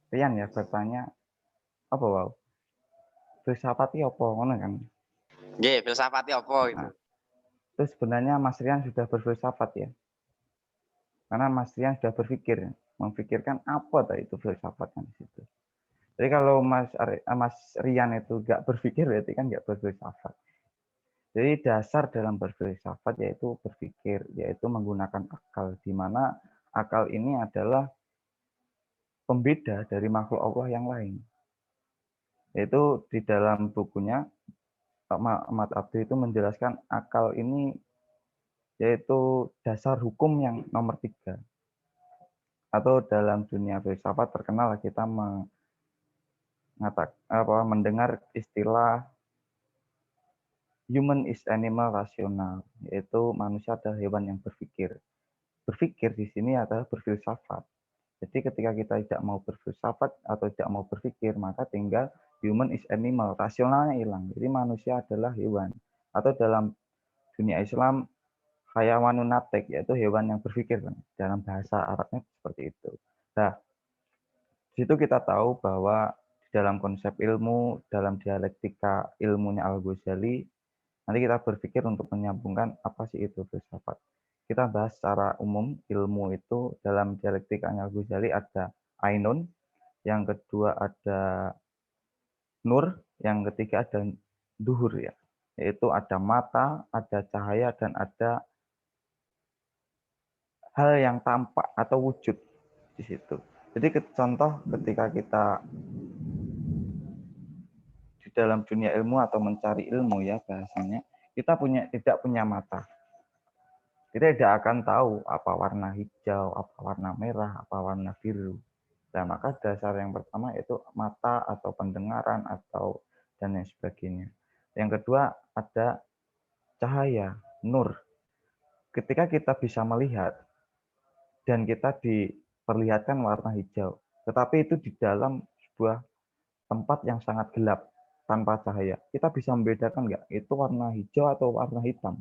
Rian ya bertanya apa wow? Filsafat itu apa ngono kan? Nggih, filsafat apa gitu. Nah, itu sebenarnya Mas Rian sudah berfilsafat ya. Karena Mas Rian sudah memikirkan apa tadi itu filsafat kan di situ. Jadi kalau Mas Rian itu nggak berpikir berarti kan nggak berfilsafat. Jadi dasar dalam berfilsafat yaitu berpikir, yaitu menggunakan akal, di mana akal ini adalah pembeda dari makhluk Allah yang lain. Yaitu di dalam bukunya Pak Ahmad Abdi itu menjelaskan akal ini yaitu dasar hukum yang nomor 3. Atau dalam dunia filsafat terkenal kita mendengar istilah human is animal rasional, yaitu manusia adalah hewan yang berpikir. Berpikir di sini adalah berfilsafat. Jadi ketika kita tidak mau berfilsafat atau tidak mau berpikir, maka tinggal human is animal, rasionalnya hilang. Jadi manusia adalah hewan. Atau dalam dunia Islam, hayawanun natik, yaitu hewan yang berpikir. Dalam bahasa Arabnya seperti itu. Nah, di situ kita tahu bahwa di dalam konsep ilmu, dalam dialektika ilmunya Al-Ghazali, nanti kita berpikir untuk menyambungkan apa sih itu filsafat. Kita bahas secara umum ilmu itu dalam dialektikanya Al-Ghazali ada ainun, yang kedua ada nur, yang ketiga ada duhur ya. Yaitu ada mata, ada cahaya, dan ada hal yang tampak atau wujud di situ. Jadi contoh ketika kita dalam dunia ilmu atau mencari ilmu ya bahasanya, kita tidak punya mata. Kita tidak akan tahu apa warna hijau, apa warna merah, apa warna biru. Nah, maka dasar yang pertama itu mata atau pendengaran atau dan lain sebagainya. Yang kedua ada cahaya, nur. Ketika kita bisa melihat dan kita diperlihatkan warna hijau, tetapi itu di dalam sebuah tempat yang sangat gelap tanpa cahaya, kita bisa membedakan nggak itu warna hijau atau warna hitam?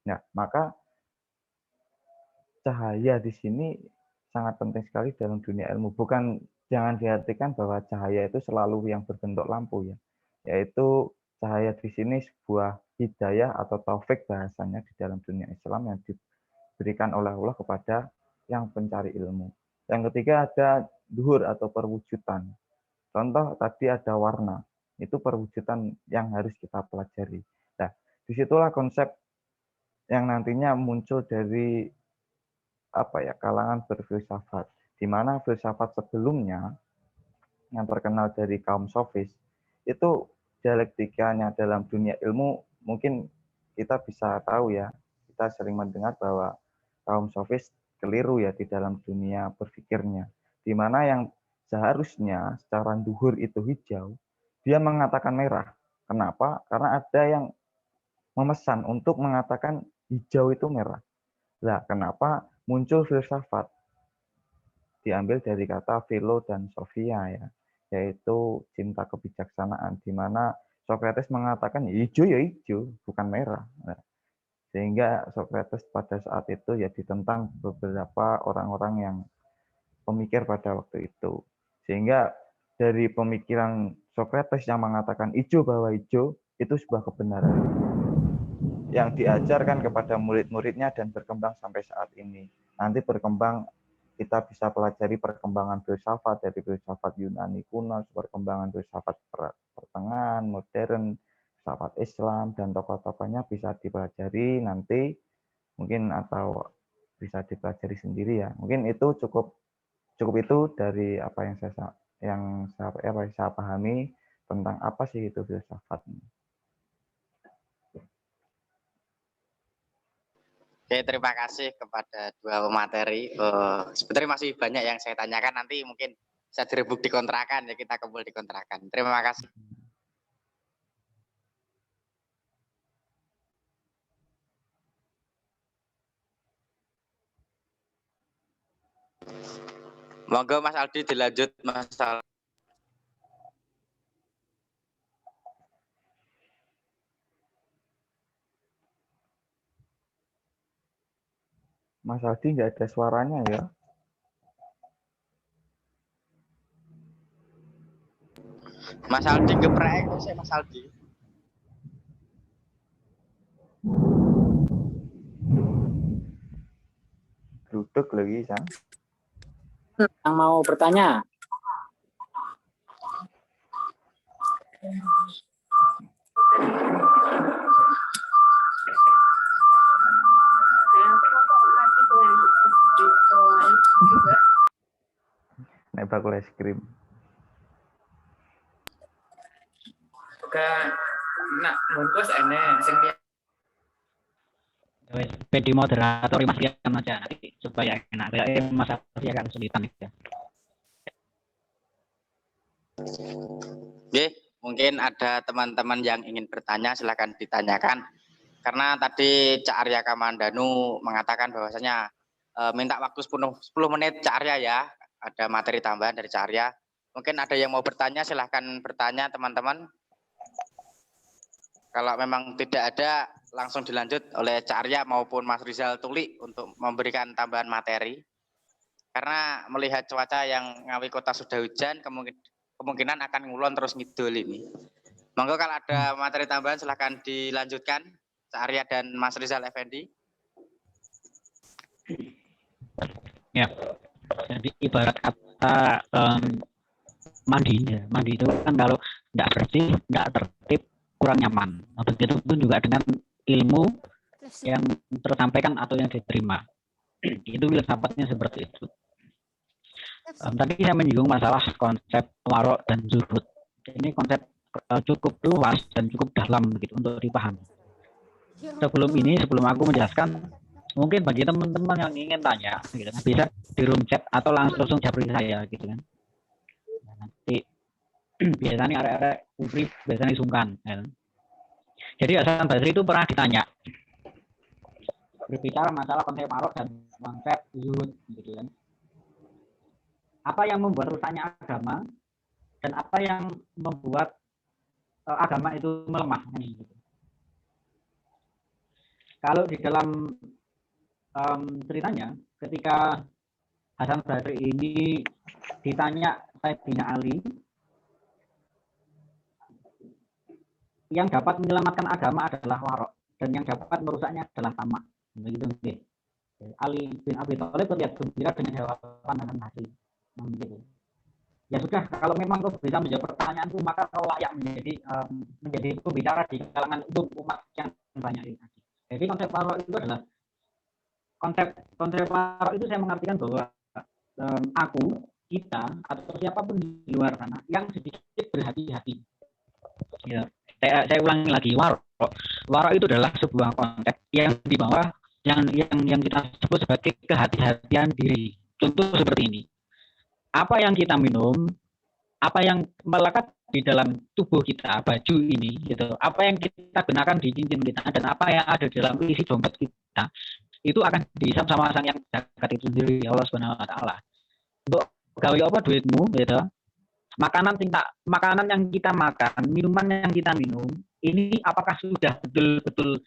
Nah, maka cahaya di sini sangat penting sekali dalam dunia ilmu. Bukan, jangan diartikan bahwa cahaya itu selalu yang berbentuk lampu ya. Yaitu cahaya di sini sebuah hidayah atau taufik bahasanya di dalam dunia Islam yang diberikan oleh Allah kepada yang pencari ilmu. Yang ketiga ada duhur atau perwujudan. Contoh tadi ada warna, itu perwujudan yang harus kita pelajari. Nah, disitulah konsep yang nantinya muncul dari kalangan berfilsafat, di mana filsafat sebelumnya yang terkenal dari kaum sofis itu dialektikanya dalam dunia ilmu mungkin kita bisa tahu ya, kita sering mendengar bahwa kaum sofis keliru ya di dalam dunia berpikirnya, di mana yang seharusnya secara duhur itu hijau, dia mengatakan merah. Kenapa? Karena ada yang memesan untuk mengatakan hijau itu merah. Nah, kenapa muncul filsafat? Diambil dari kata philo dan sophia ya, yaitu cinta kebijaksanaan, di mana Socrates mengatakan hijau ya hijau, bukan merah. Nah, sehingga Socrates pada saat itu ya ditentang beberapa orang-orang yang pemikir pada waktu itu. Sehingga dari pemikiran Socrates yang mengatakan hijau bahwa hijau itu sebuah kebenaran yang diajarkan kepada murid-muridnya dan berkembang sampai saat ini. Nanti berkembang, kita bisa pelajari perkembangan filsafat dari filsafat Yunani kuno, perkembangan filsafat pertengahan, modern, filsafat Islam, dan tokoh-tokohnya bisa dipelajari nanti mungkin atau bisa dipelajari sendiri ya. Mungkin itu cukup itu dari apa yang saya pahami tentang apa sih itu filsafat. Oke, terima kasih kepada dua pemateri. Sebenarnya masih banyak yang saya tanyakan, nanti mungkin bisa direbut di kontrakan ya, kita kumpul di kontrakan. Terima kasih. Monggo Mas Aldi dilanjut Mas Aldi. Mas Aldi nggak ada suaranya ya. Mas Aldi geprek saya Mas Aldi. Duduk lagi, Sang. Yang mau bertanya? Nek bakul es krim. Oke, nak bungkus ene sing PD moderator Mas Lian aja nanti supaya enak. Kayak Mas Aldi agak kesulitan ya. Oke, mungkin ada teman-teman yang ingin bertanya, silakan ditanyakan. Karena tadi Cak Arya Kamandanu mengatakan bahwasanya minta waktu 10 menit Cak Arya ya. Ada materi tambahan dari Cak Arya. Mungkin ada yang mau bertanya, silahkan bertanya teman-teman. Kalau memang tidak ada, langsung dilanjut oleh Cak Arya maupun Mas Rizal Tuli untuk memberikan tambahan materi. Karena melihat cuaca yang Ngawi Kota sudah hujan, kemungkinan akan ngulon terus ngidul ini. Monggo kalau ada materi tambahan silahkan dilanjutkan Cak Arya dan Mas Rizal Effendi. Ya. Jadi ibarat kata mandi itu kan kalau tidak bersih, tidak tertib, kurang nyaman. Nah, begitu pun juga dengan ilmu yang tersampaikan atau yang diterima. Itu filsafatnya seperti itu. Tadi saya menyinggung masalah konsep warok dan zuhud. Ini konsep cukup luas dan cukup dalam begitu untuk dipahami. Sebelum aku menjelaskan, mungkin bagi teman-teman yang ingin tanya, gitu, bisa di room chat atau langsung japri saya, gitu kan. Nanti biasanya arek-arek Ubri biasanya sungkan. Kan. Jadi Hasan Basri itu pernah ditanya berbicara masalah konsep marok dan konsep zuhud, gitu kan. Apa yang membuat rusaknya agama dan apa yang membuat agama itu melemah, gitu. Kalau di dalam ceritanya, ketika Hasan Basri ini ditanya Sayyidina Ali, yang dapat menyelamatkan agama adalah warok dan yang dapat merusaknya adalah tamak. Begitu nih. Ali bin Abi Thalib terlihat gembira dengan jawaban Hasan Basri. Begitu. Ya sudah, kalau memang kau bisa menjawab pertanyaanku, maka kau layak menjadi pembicara di kalangan umum umat yang banyak ini. Jadi konsep warok itu adalah konsep warok itu saya mengartikan bahwa kita atau siapapun di luar sana yang sedikit berhati-hati. Ya, saya ulangi lagi, warok itu adalah sebuah konsep yang di bawah yang kita sebut sebagai kehati-hatian diri. Contoh seperti ini. Apa yang kita minum, apa yang melekat di dalam tubuh kita, baju ini, gitu. Apa yang kita gunakan di cincin kita dan apa yang ada di dalam isi dompet kita, itu akan dihisap sama Sang Yang Jagat itu sendiri, Allah Subhanahu Wa Taala. Untuk gawe apa duitmu, gitu. Makanan yang kita makan, minuman yang kita minum, ini apakah sudah betul-betul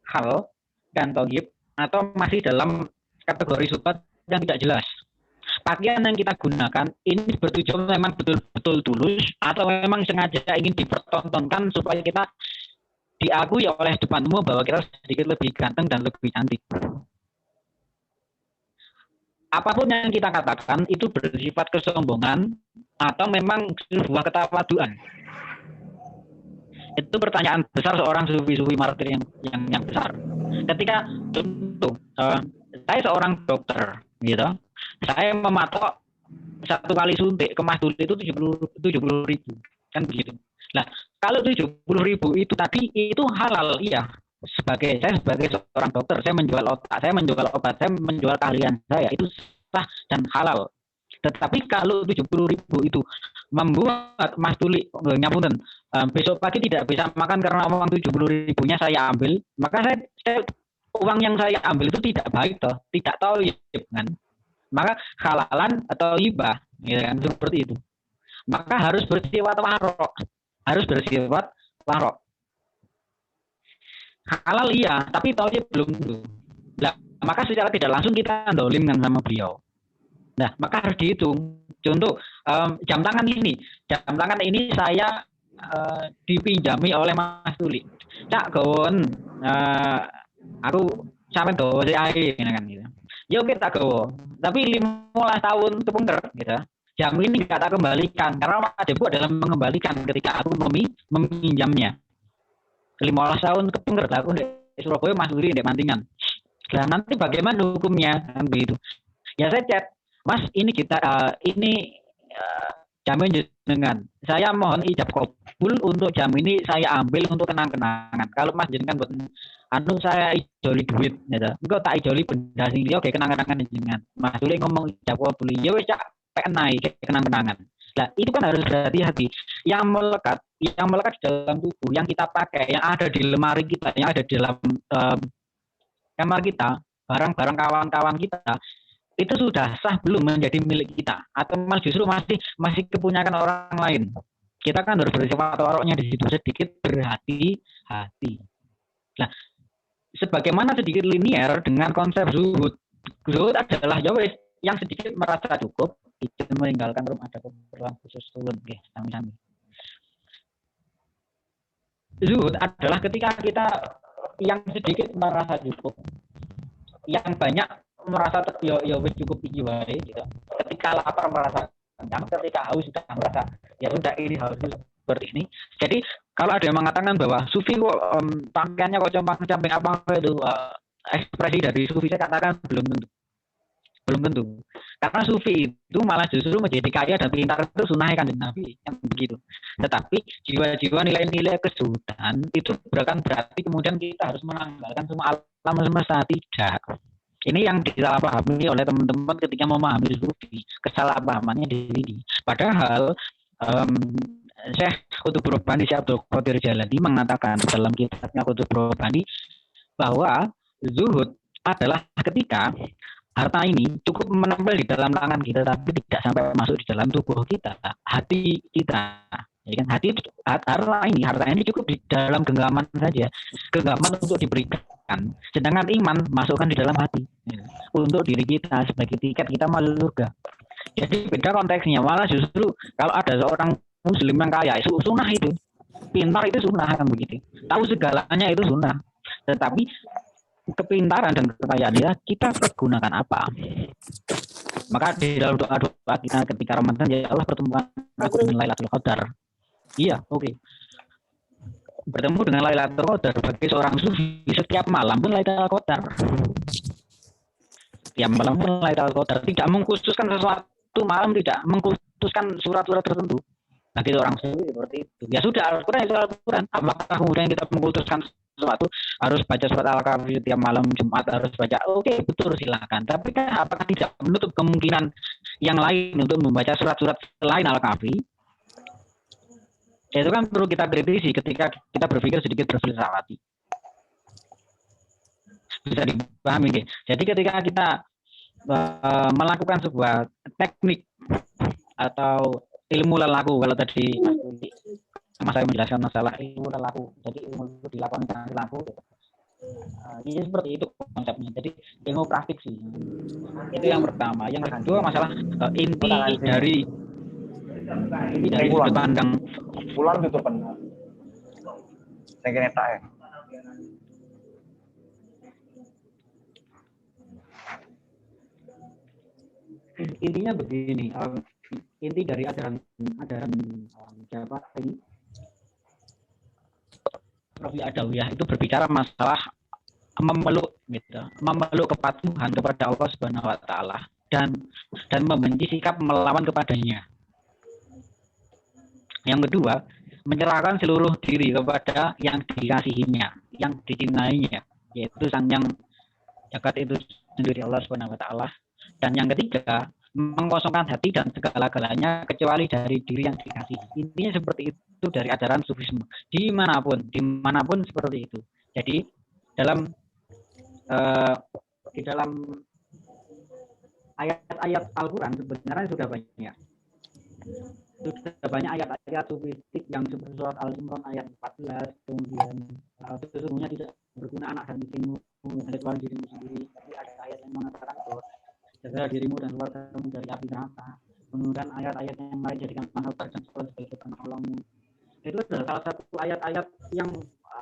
halal dan thayyib atau masih dalam kategori syubhat yang tidak jelas? Pakaian yang kita gunakan ini bertujuan memang betul-betul tulus atau memang sengaja ingin dipertontonkan supaya kita diakui oleh depan umum bahwa kita sedikit lebih ganteng dan lebih cantik. Apapun yang kita katakan itu bersifat kesombongan atau memang sebuah ketawaduan. Itu pertanyaan besar seorang sufi-sufi martir yang besar. Ketika contoh, saya seorang dokter, gitu. Saya mematok satu kali suntik ke Mas Duli itu 70.000, kan begitu. Nah, kalau 70.000 itu tadi itu halal, iya. Saya sebagai seorang dokter, saya menjual otak, saya menjual obat, saya menjual keahlian saya, itu sah dan halal. Tetapi kalau 70.000 itu membuat Mas Duli ngapunten, besok pagi tidak bisa makan karena uang 70.000-nya saya ambil, maka saya uang yang saya ambil itu tidak baik toh, tidak tahu kan. Maka halalan atau hibah, ya kan, seperti itu. Maka harus bersifat warok, halal iya, tapi tauhid belum tentu. Nah, maka secara tidak langsung kita dolimkan sama beliau. Nah, maka harus dihitung. Contoh jam tangan ini saya dipinjami oleh Mas Tuli. Cak Gawon, aku sampai gawa ae kan gitu. Ya oke tak gawa. Tapi 15 tahun kepengker gitu. Jam ini enggak tak kembalikan karena wajibku adalah mengembalikan ketika aku meminjamnya. 15 tahun kepengker aku di Surabaya, Mas Duri di Mantingan. Nah, nanti bagaimana hukumnya kan begitu. Ya saya chat, Mas ini jamin jenengan. Saya mohon ijab kabul untuk jam ini saya ambil untuk kenang-kenangan. Kalau Mas jenengan buat saya ijoli duit gitu. Engko tak ijoli benda sing liya kayak kenang-kenangan jenengan. Mas Duli ngomong ijab kabul. Ya wis cak penai kenang-kenangan. Nah, itu kan harus berhati-hati. Yang melekat di dalam tubuh, yang kita pakai, yang ada di lemari kita, yang ada di dalam kamar kita, barang-barang kawan-kawan kita, itu sudah sah belum menjadi milik kita atau justru masih kepunyaan orang lain. Kita kan harus bersifat waroknya di situ, sedikit berhati-hati. Nah, sebagaimana sedikit linier dengan konsep zuhud. Zuhud adalah yang sedikit merasa cukup, itu meninggalkan rumah ada keperluan khusus turun, sami-sami. Zuhud adalah ketika kita yang sedikit merasa cukup, yang banyak merasa wis cukup iki wae gitu. Ketika lapar merasa kenyang, ketika haus sudah merasa ya sudah ini harus seperti ini. Jadi kalau ada yang mengatakan bahwa sufi kok pakaiannya kok compang-camping apa itu ekspresi dari sufi, saya katakan belum tentu. Karena sufi itu malah justru menjadi kaya dan pintar itu sunnah Kanjeng Nabi yang begitu. Tetapi jiwa-jiwa nilai-nilai kesudahan itu bukan berarti kemudian kita harus menanggalkan semua alam semesta, tidak. Ini yang disalahpahami oleh teman-teman ketika memahami sufi, kesalahpahamannya di sini. Padahal Syekh Qutbur Rabbani Syekh Abdul Qadir Jalani mengatakan dalam kitabnya Qutbur Rabbani bahwa zuhud adalah ketika harta ini cukup menempel di dalam tangan kita tapi tidak sampai masuk di dalam tubuh kita, hati kita. Ya kan, harta ini cukup di dalam genggaman saja, genggaman untuk diberikan. Sedangkan iman masukkan di dalam hati untuk diri kita sebagai tiket kita masuk surga. Jadi beda konteksnya. Malah justru kalau ada seorang muslim yang kaya, itu sunnah, itu pintar, itu sunnah kan begitu. Tahu segalanya itu sunnah. Tetapi kepintaran dan kekayaan dia kita pergunakan apa? Maka di dalam doa-doa kita ketika Ramadan, ya Allah pertemukan aku dengan Lailatul Qadar. Iya, oke. Bertemu dengan Lailatul Qadar bagi seorang sufi setiap malam pun Lailatul Qadar. Setiap malam pun Lailatul Qadar. Tidak mengkhususkan sesuatu malam, tidak mengkhususkan surat-surat tertentu. Bagi seorang sufi seperti itu. Ya sudah, Al-Quran itu Al-Quran. Apakah kemudian kita mengkhususkan sesuatu harus baca surat Al-Kahfi setiap malam Jumat, harus baca? Oke, betul, silakan. Tapi kan apakah tidak menutup kemungkinan yang lain untuk membaca surat-surat selain Al-Kahfi? Itu kan perlu kita kritisi ketika kita berpikir sedikit berfilsafati. Bisa dipahami, okay? Jadi ketika kita melakukan sebuah teknik atau ilmu lelaku, kalau tadi Mas saya menjelaskan masalah ilmu lelaku, jadi ilmu itu dilakukan dengan lelaku. Ini seperti itu konsepnya. Jadi ilmu praktik sih. Itu yang pertama. Yang kedua masalah inti dari sudut pandang pulang gitu kan. Saya kira tak ya. Intinya begini, inti dari ajaran siapa ini? Prof. Adawiyah itu berbicara masalah memeluk kepatuhan kepada Allah Subhanahu wa taala dan membenci sikap melawan kepadanya. Yang kedua, menyerahkan seluruh diri kepada yang dikasihinya, yang dicintainya, yaitu Sang Yang Jagat itu sendiri, Allah Subhanahu wa taala. Dan yang ketiga, mengkosongkan hati dan segala-galanya kecuali dari diri yang dikasihi. Intinya seperti itu dari ajaran sufisme. Dimanapun seperti itu. Jadi di dalam ayat-ayat Al-Quran sebenarnya sudah banyak. Sudah banyak ayat-ayat sufistik yang seperti surat Al-Imran ayat 14, kemudian sesungguhnya tidak berguna anak dan istrimu kecuali dirimu sendiri. Tapi ada ayat yang mengatakan bahwa jaga dirimu dan keluargamu dari api neraka. Kemudian ayat-ayat yang lain jadikan harta dan sebagai penolongmu. Itu adalah salah satu ayat-ayat yang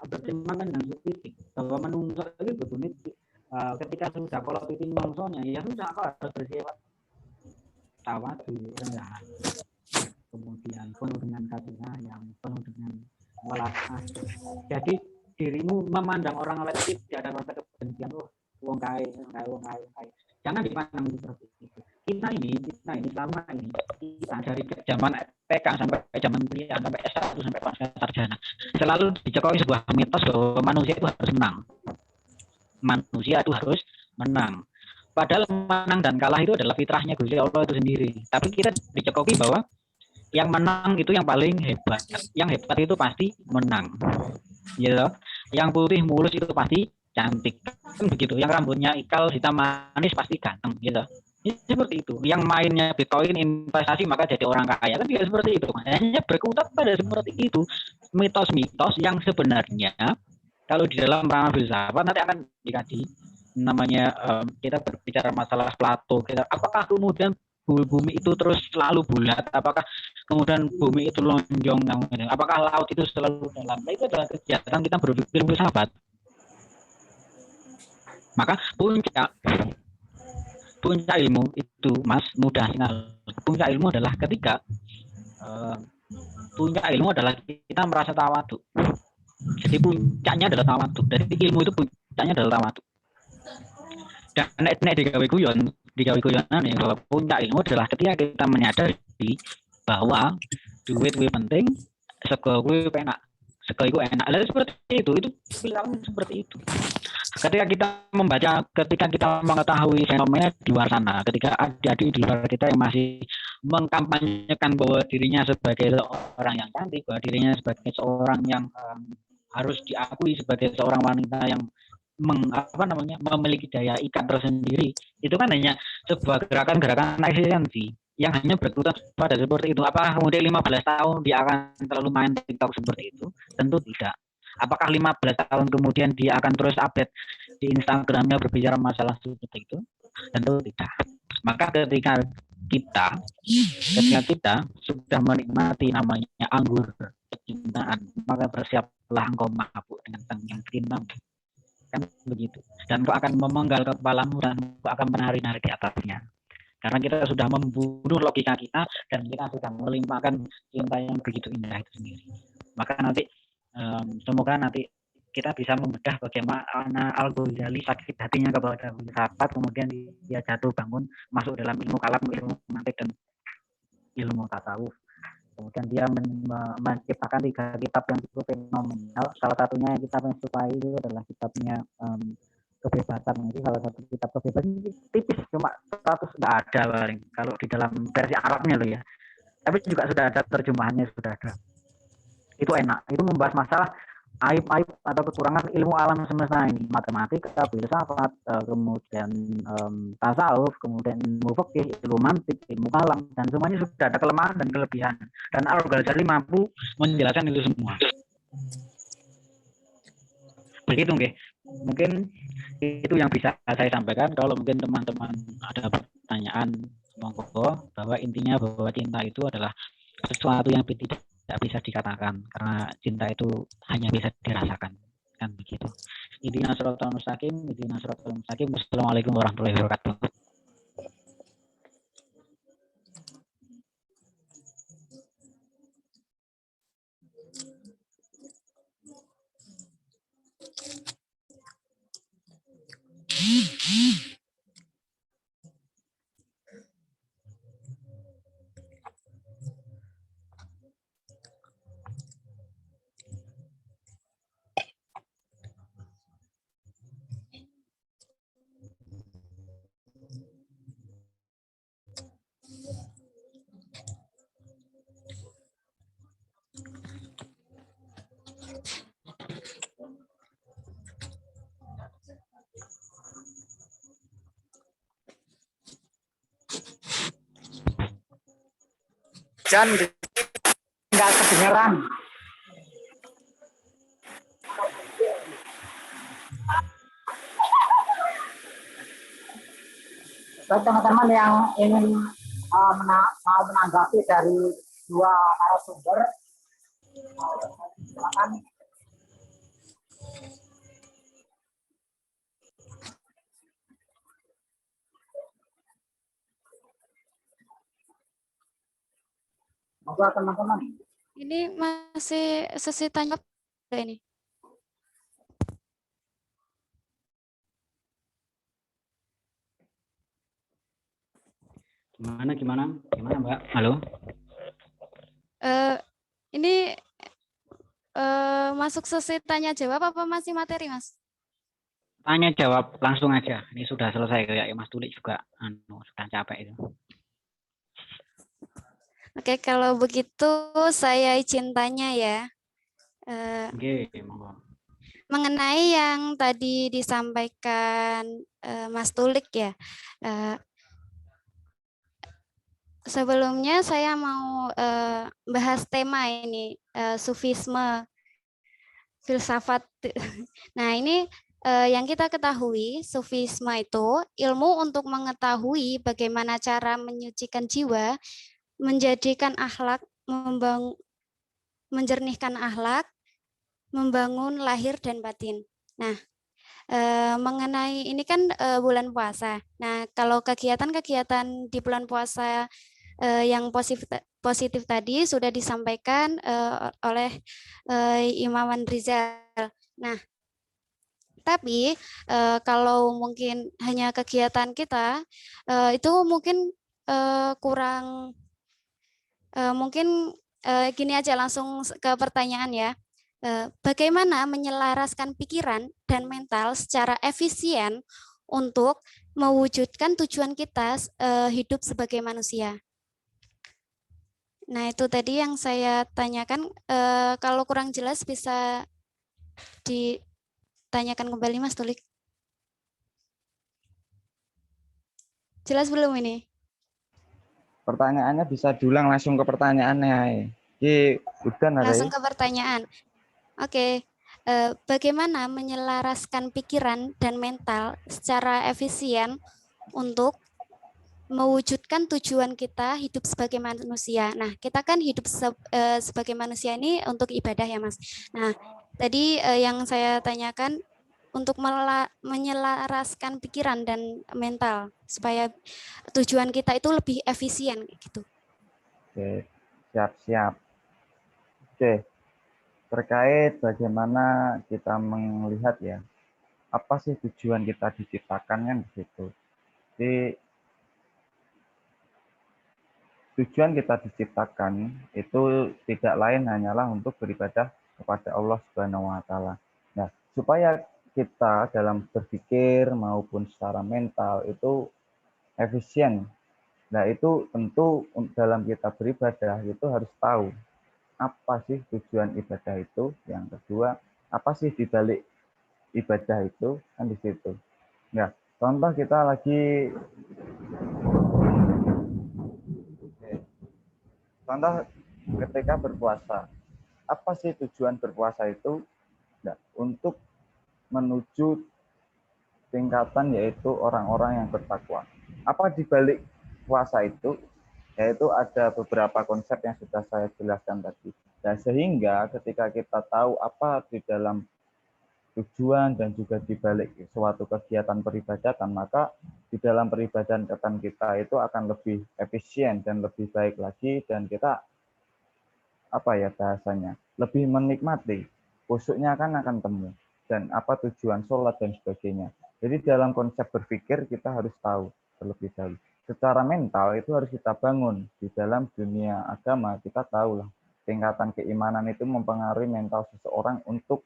bertentangan dengan sufistik bahwa menungso itu berbunyi ketika sudah kalau titik mongsonya ya sudah kau harus bersifat tawadu, rendah, kemudian penuh dengan kasih sayang, penuh dengan welas asih. Jadi dirimu memandang orang lain tidak ada rasa kebencian, wong kaya. Jangan dipandang seperti itu. Kita ini selama ini kita dari zaman PK sampai zaman kuliah sampai S1 sampai pasca sarjana selalu dicekoki sebuah mitos bahwa manusia itu harus menang. Manusia itu harus menang. Padahal menang dan kalah itu adalah fitrahnya Gusti Allah itu sendiri. Tapi kita dicekoki bahwa yang menang itu yang paling hebat. Yang hebat itu pasti menang. Gitu. Yang putih mulus itu pasti cantik. Kan begitu. Yang rambutnya ikal hitam manis pasti ganteng gitu. Ya, seperti itu. Yang mainnya Bitcoin investasi maka jadi orang kaya kan tidak seperti itu. Hanya berkutat pada seperti itu. Mitos-mitos yang sebenarnya kalau di dalam ranah filsafat nanti akan dikaji namanya kita berbicara masalah Plato. Apakah kemudian bumi itu terus selalu bulat? Apakah kemudian bumi itu lonjong? Apakah laut itu selalu dalam? Nah, itu adalah kegiatan kita berpikir filsafat. Maka puncak ilmu itu, Mas, mudah sekali. Puncak ilmu adalah ketika puncak ilmu adalah kita merasa tawadhu. Jadi puncaknya adalah tawadhu. Dari ilmu itu puncaknya adalah tawadhu. Dan nek digawe guyon di gawe guyonan ya, bahwa puncak ilmu adalah ketika kita menyadari bahwa duit kuwi penting, sego kuwi enak. Sego itu enak. Lalu seperti itu perilaku seperti itu. Ketika kita membaca, ketika kita mengetahui fenomena di luar sana, ketika adik-adik di luar kita yang masih mengkampanyekan bahwa dirinya sebagai seorang yang cantik, bahwa dirinya sebagai seorang yang harus diakui sebagai seorang wanita yang memiliki daya ikat tersendiri, itu kan hanya sebuah gerakan-gerakan eksistensi yang hanya berkutat pada seperti itu. Apakah kemudian 15 tahun dia akan terlalu main TikTok seperti itu? Tentu tidak. Apakah 15 tahun kemudian dia akan terus update di Instagramnya berbicara masalah seperti itu? Tentu tidak. Maka ketika kita sudah menikmati namanya anggur percintaan, maka bersiaplah engkau mabuk dengan tanggung kinam. Kan begitu. Dan engkau akan memenggal kepalamu dan engkau akan menari-nari di atasnya. Karena kita sudah membunuh logika kita dan kita sudah melimpahkan cinta yang begitu indah itu sendiri. Maka nanti semoga nanti kita bisa membedah bagaimana Al-Ghazali sakit hatinya kepada filsafat, kemudian dia jatuh bangun masuk dalam ilmu kalam, ilmu mantik dan ilmu tasawuf. Kemudian dia menciptakan 3 kitab yang cukup fenomenal. Salah satunya yang kita sukai itu adalah kitabnya kebebasan. Itu salah satu kitab kebebasan, tipis, cuma 100 nggak ada paling kalau di dalam versi Arabnya loh ya. Tapi juga sudah ada terjemahannya, sudah ada. Itu enak. Itu membahas masalah aib-aib atau kekurangan ilmu alam semesta ini, matematika, filsafat, kemudian tasawuf, kemudian ilmu fikih, ilmu mantik, ilmu kalam, dan semuanya sudah ada kelemahan dan kelebihan. Dan Al-Ghazali mampu menjelaskan itu semua. Begitu nggih. Mungkin itu yang bisa saya sampaikan. Kalau mungkin teman-teman ada pertanyaan, monggo, bahwa intinya bahwa cinta itu adalah sesuatu yang tidak bisa dikatakan, karena cinta itu hanya bisa dirasakan, kan begitu. Ihdinas siratal mustaqim, ihdinas siratal mustaqim. Wassalamualaikum warahmatullahi wabarakatuh. John, nggak kedengeran. Baik teman-teman yang ingin mau menanggapi dari 2 narasumber, silakan. Monggo teman-teman. Ini masih sesi tanya ini. Gimana Mbak? Halo. Ini masuk sesi tanya jawab apa masih materi, Mas? Tanya jawab langsung aja. Ini sudah selesai kayak Mas Tulik juga sudah capek itu. Oke, kalau begitu saya izin tanya ya. Oke, monggo. Mengenai yang tadi disampaikan Mas Tulik ya. Sebelumnya saya mau bahas tema ini, sufisme, filsafat. Nah, ini yang kita ketahui, sufisme itu ilmu untuk mengetahui bagaimana cara menyucikan jiwa, menjadikan akhlak, menjernihkan akhlak, membangun lahir dan batin. Nah, mengenai ini kan bulan puasa. Nah, kalau kegiatan-kegiatan di bulan puasa yang positif tadi sudah disampaikan oleh Imam Rizal. Nah, Tapi kalau mungkin hanya kegiatan kita itu mungkin kurang, mungkin gini aja langsung ke pertanyaan ya. Bagaimana menyelaraskan pikiran dan mental secara efisien untuk mewujudkan tujuan kita hidup sebagai manusia. Nah, itu tadi yang saya tanyakan. Kalau kurang jelas bisa ditanyakan kembali, Mas Tulik. Jelas belum ini? Pertanyaannya bisa diulang langsung ke pertanyaannya. Udah Langsung ke pertanyaan. Oke. Bagaimana menyelaraskan pikiran dan mental secara efisien untuk mewujudkan tujuan kita hidup sebagai manusia. Nah, kita kan hidup sebagai manusia ini untuk ibadah ya, Mas. Nah, tadi yang saya tanyakan untuk menyelaraskan pikiran dan mental supaya tujuan kita itu lebih efisien gitu. Oke, siap-siap. Oke, terkait bagaimana kita melihat ya, apa sih tujuan kita diciptakan kan di situ. Jadi tujuan kita diciptakan itu tidak lain hanyalah untuk beribadah kepada Allah Subhanahu wa taala. Nah, supaya kita dalam berpikir maupun secara mental itu efisien. Nah, itu tentu dalam kita beribadah itu harus tahu apa sih tujuan ibadah itu. Yang kedua, apa sih di balik ibadah itu, kan di situ. Nah, contoh kita lagi ketika berpuasa. Apa sih tujuan berpuasa itu? Nah, untuk menuju tingkatan yaitu orang-orang yang bertakwa. Apa di balik puasa itu? Yaitu ada beberapa konsep yang sudah saya jelaskan tadi. Dan sehingga ketika kita tahu apa di dalam tujuan dan juga di balik suatu kegiatan peribadatan, maka di dalam peribadatan kita itu akan lebih efisien dan lebih baik lagi, dan kita apa ya bahasanya, lebih menikmati, khusyuknya kan akan temu, dan apa tujuan sholat dan sebagainya. Jadi dalam konsep berpikir kita harus tahu terlebih dahulu. Secara mental itu harus kita bangun. Di dalam dunia agama kita tahu lah, tingkatan keimanan itu mempengaruhi mental seseorang untuk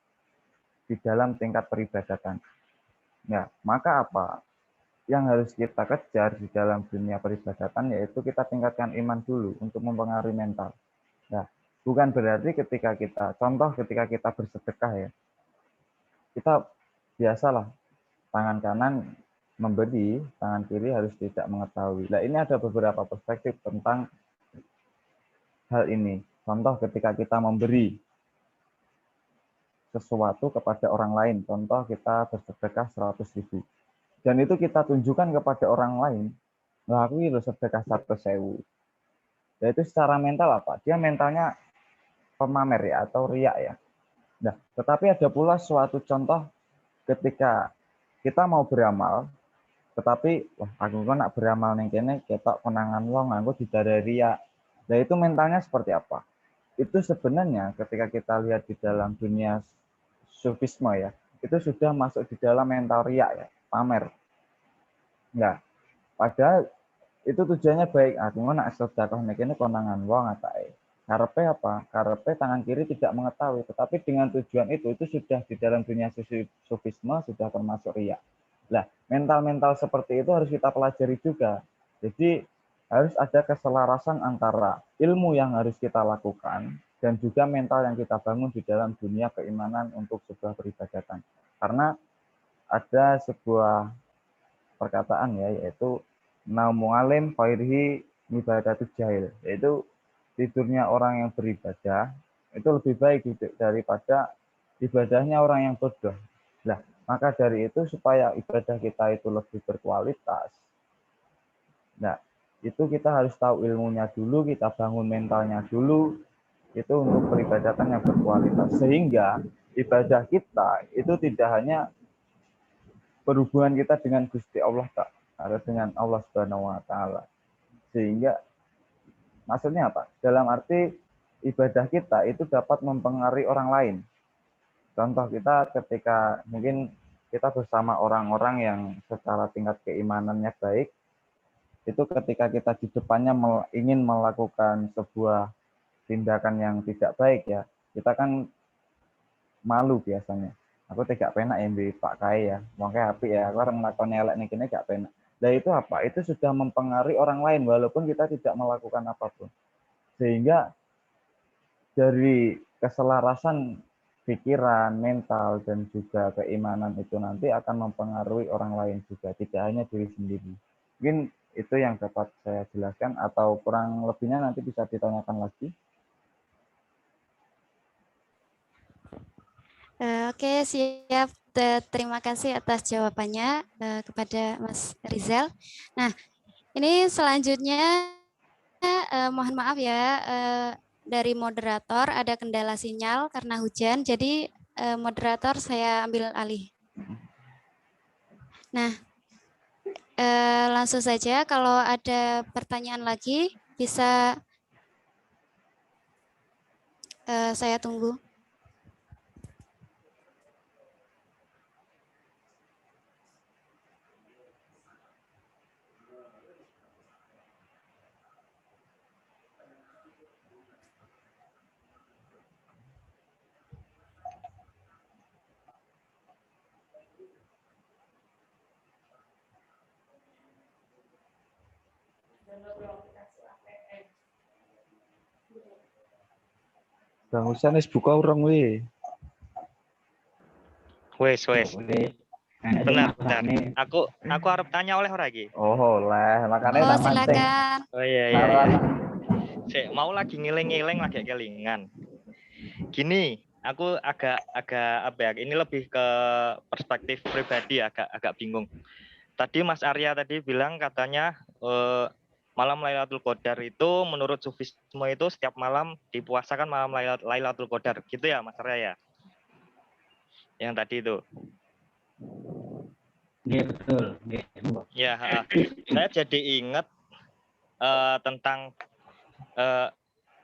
di dalam tingkat peribadatan. Ya, maka apa yang harus kita kejar di dalam dunia peribadatan yaitu kita tingkatkan iman dulu untuk mempengaruhi mental. Nah, bukan berarti ketika kita, contoh ketika kita bersedekah ya, kita biasalah tangan kanan memberi, tangan kiri harus tidak mengetahui. Nah, ini ada beberapa perspektif tentang hal ini. Contoh ketika kita memberi sesuatu kepada orang lain, contoh kita bersedekah 100.000. Dan itu kita tunjukkan kepada orang lain, nah aku itu sedekah 100.000. Yaitu secara mental apa? Dia mentalnya pemamer ya, atau riak ya. Nah, tetapi ada pula suatu contoh ketika kita mau beramal, tetapi wah aku kan nak beramal ning kene ketok konangan wong aku didadari riak. Nah, itu mentalnya seperti apa? Itu sebenarnya ketika kita lihat di dalam dunia sufisme ya, itu sudah masuk di dalam mental riak ya, pamer. Nah, padahal itu tujuannya baik. Aku nak sedekah nek kene konangan wong atake. Karepe apa? Karepe tangan kiri tidak mengetahui, tetapi dengan tujuan itu sudah di dalam dunia sufisme sudah termasuk riya. Nah, mental-mental seperti itu harus kita pelajari juga. Jadi harus ada keselarasan antara ilmu yang harus kita lakukan dan juga mental yang kita bangun di dalam dunia keimanan untuk sebuah peribadatan. Karena ada sebuah perkataan ya, yaitu naumu alim khairihi ibadatul jahil, yaitu tidurnya orang yang beribadah itu lebih baik daripada ibadahnya orang yang bodoh. Nah, maka dari itu supaya ibadah kita itu lebih berkualitas, nah itu kita harus tahu ilmunya dulu, kita bangun mentalnya dulu, itu untuk peribadatan yang berkualitas, sehingga ibadah kita itu tidak hanya berhubungan kita dengan Gusti Allah, tak ada dengan Allah Subhanahu wa taala. Sehingga maksudnya apa? Dalam arti ibadah kita itu dapat mempengaruhi orang lain. Contoh kita ketika mungkin kita bersama orang-orang yang secara tingkat keimanannya baik, itu ketika kita di depannya ingin melakukan sebuah tindakan yang tidak baik ya, kita kan malu biasanya. Aku tidak penak yang di Pak Kai ya, makanya api ya, aku orang melakukan elek nih kini gak penak. Nah itu apa? Itu sudah mempengaruhi orang lain walaupun kita tidak melakukan apapun. Sehingga dari keselarasan pikiran, mental, dan juga keimanan itu nanti akan mempengaruhi orang lain juga, tidak hanya diri sendiri. Mungkin itu yang dapat saya jelaskan, atau kurang lebihnya nanti bisa ditanyakan lagi. Oke, siap. Terima kasih atas jawabannya kepada Mas Rizal. Nah, ini selanjutnya mohon maaf ya, dari moderator ada kendala sinyal karena hujan, jadi moderator saya ambil alih. Nah, langsung saja kalau ada pertanyaan lagi bisa saya tunggu. Bang Husan wis buka urung wi. Wes. Benar. Aku harap tanya oleh orang lagi. Oh, oleh. Makanya silakan. Oh iya. Saya mau lagi ngiling-ngiling lagi kelingan. Gini, aku agak apa ya? Ini lebih ke perspektif pribadi, agak bingung. Tadi Mas Arya tadi bilang katanya malam Lailatul Qadar itu menurut Sufisme itu setiap malam dipuasakan malam Lailatul Qadar, gitu ya Mas Arya ya? Yang tadi itu. Iya betul. Ya, saya jadi ingat tentang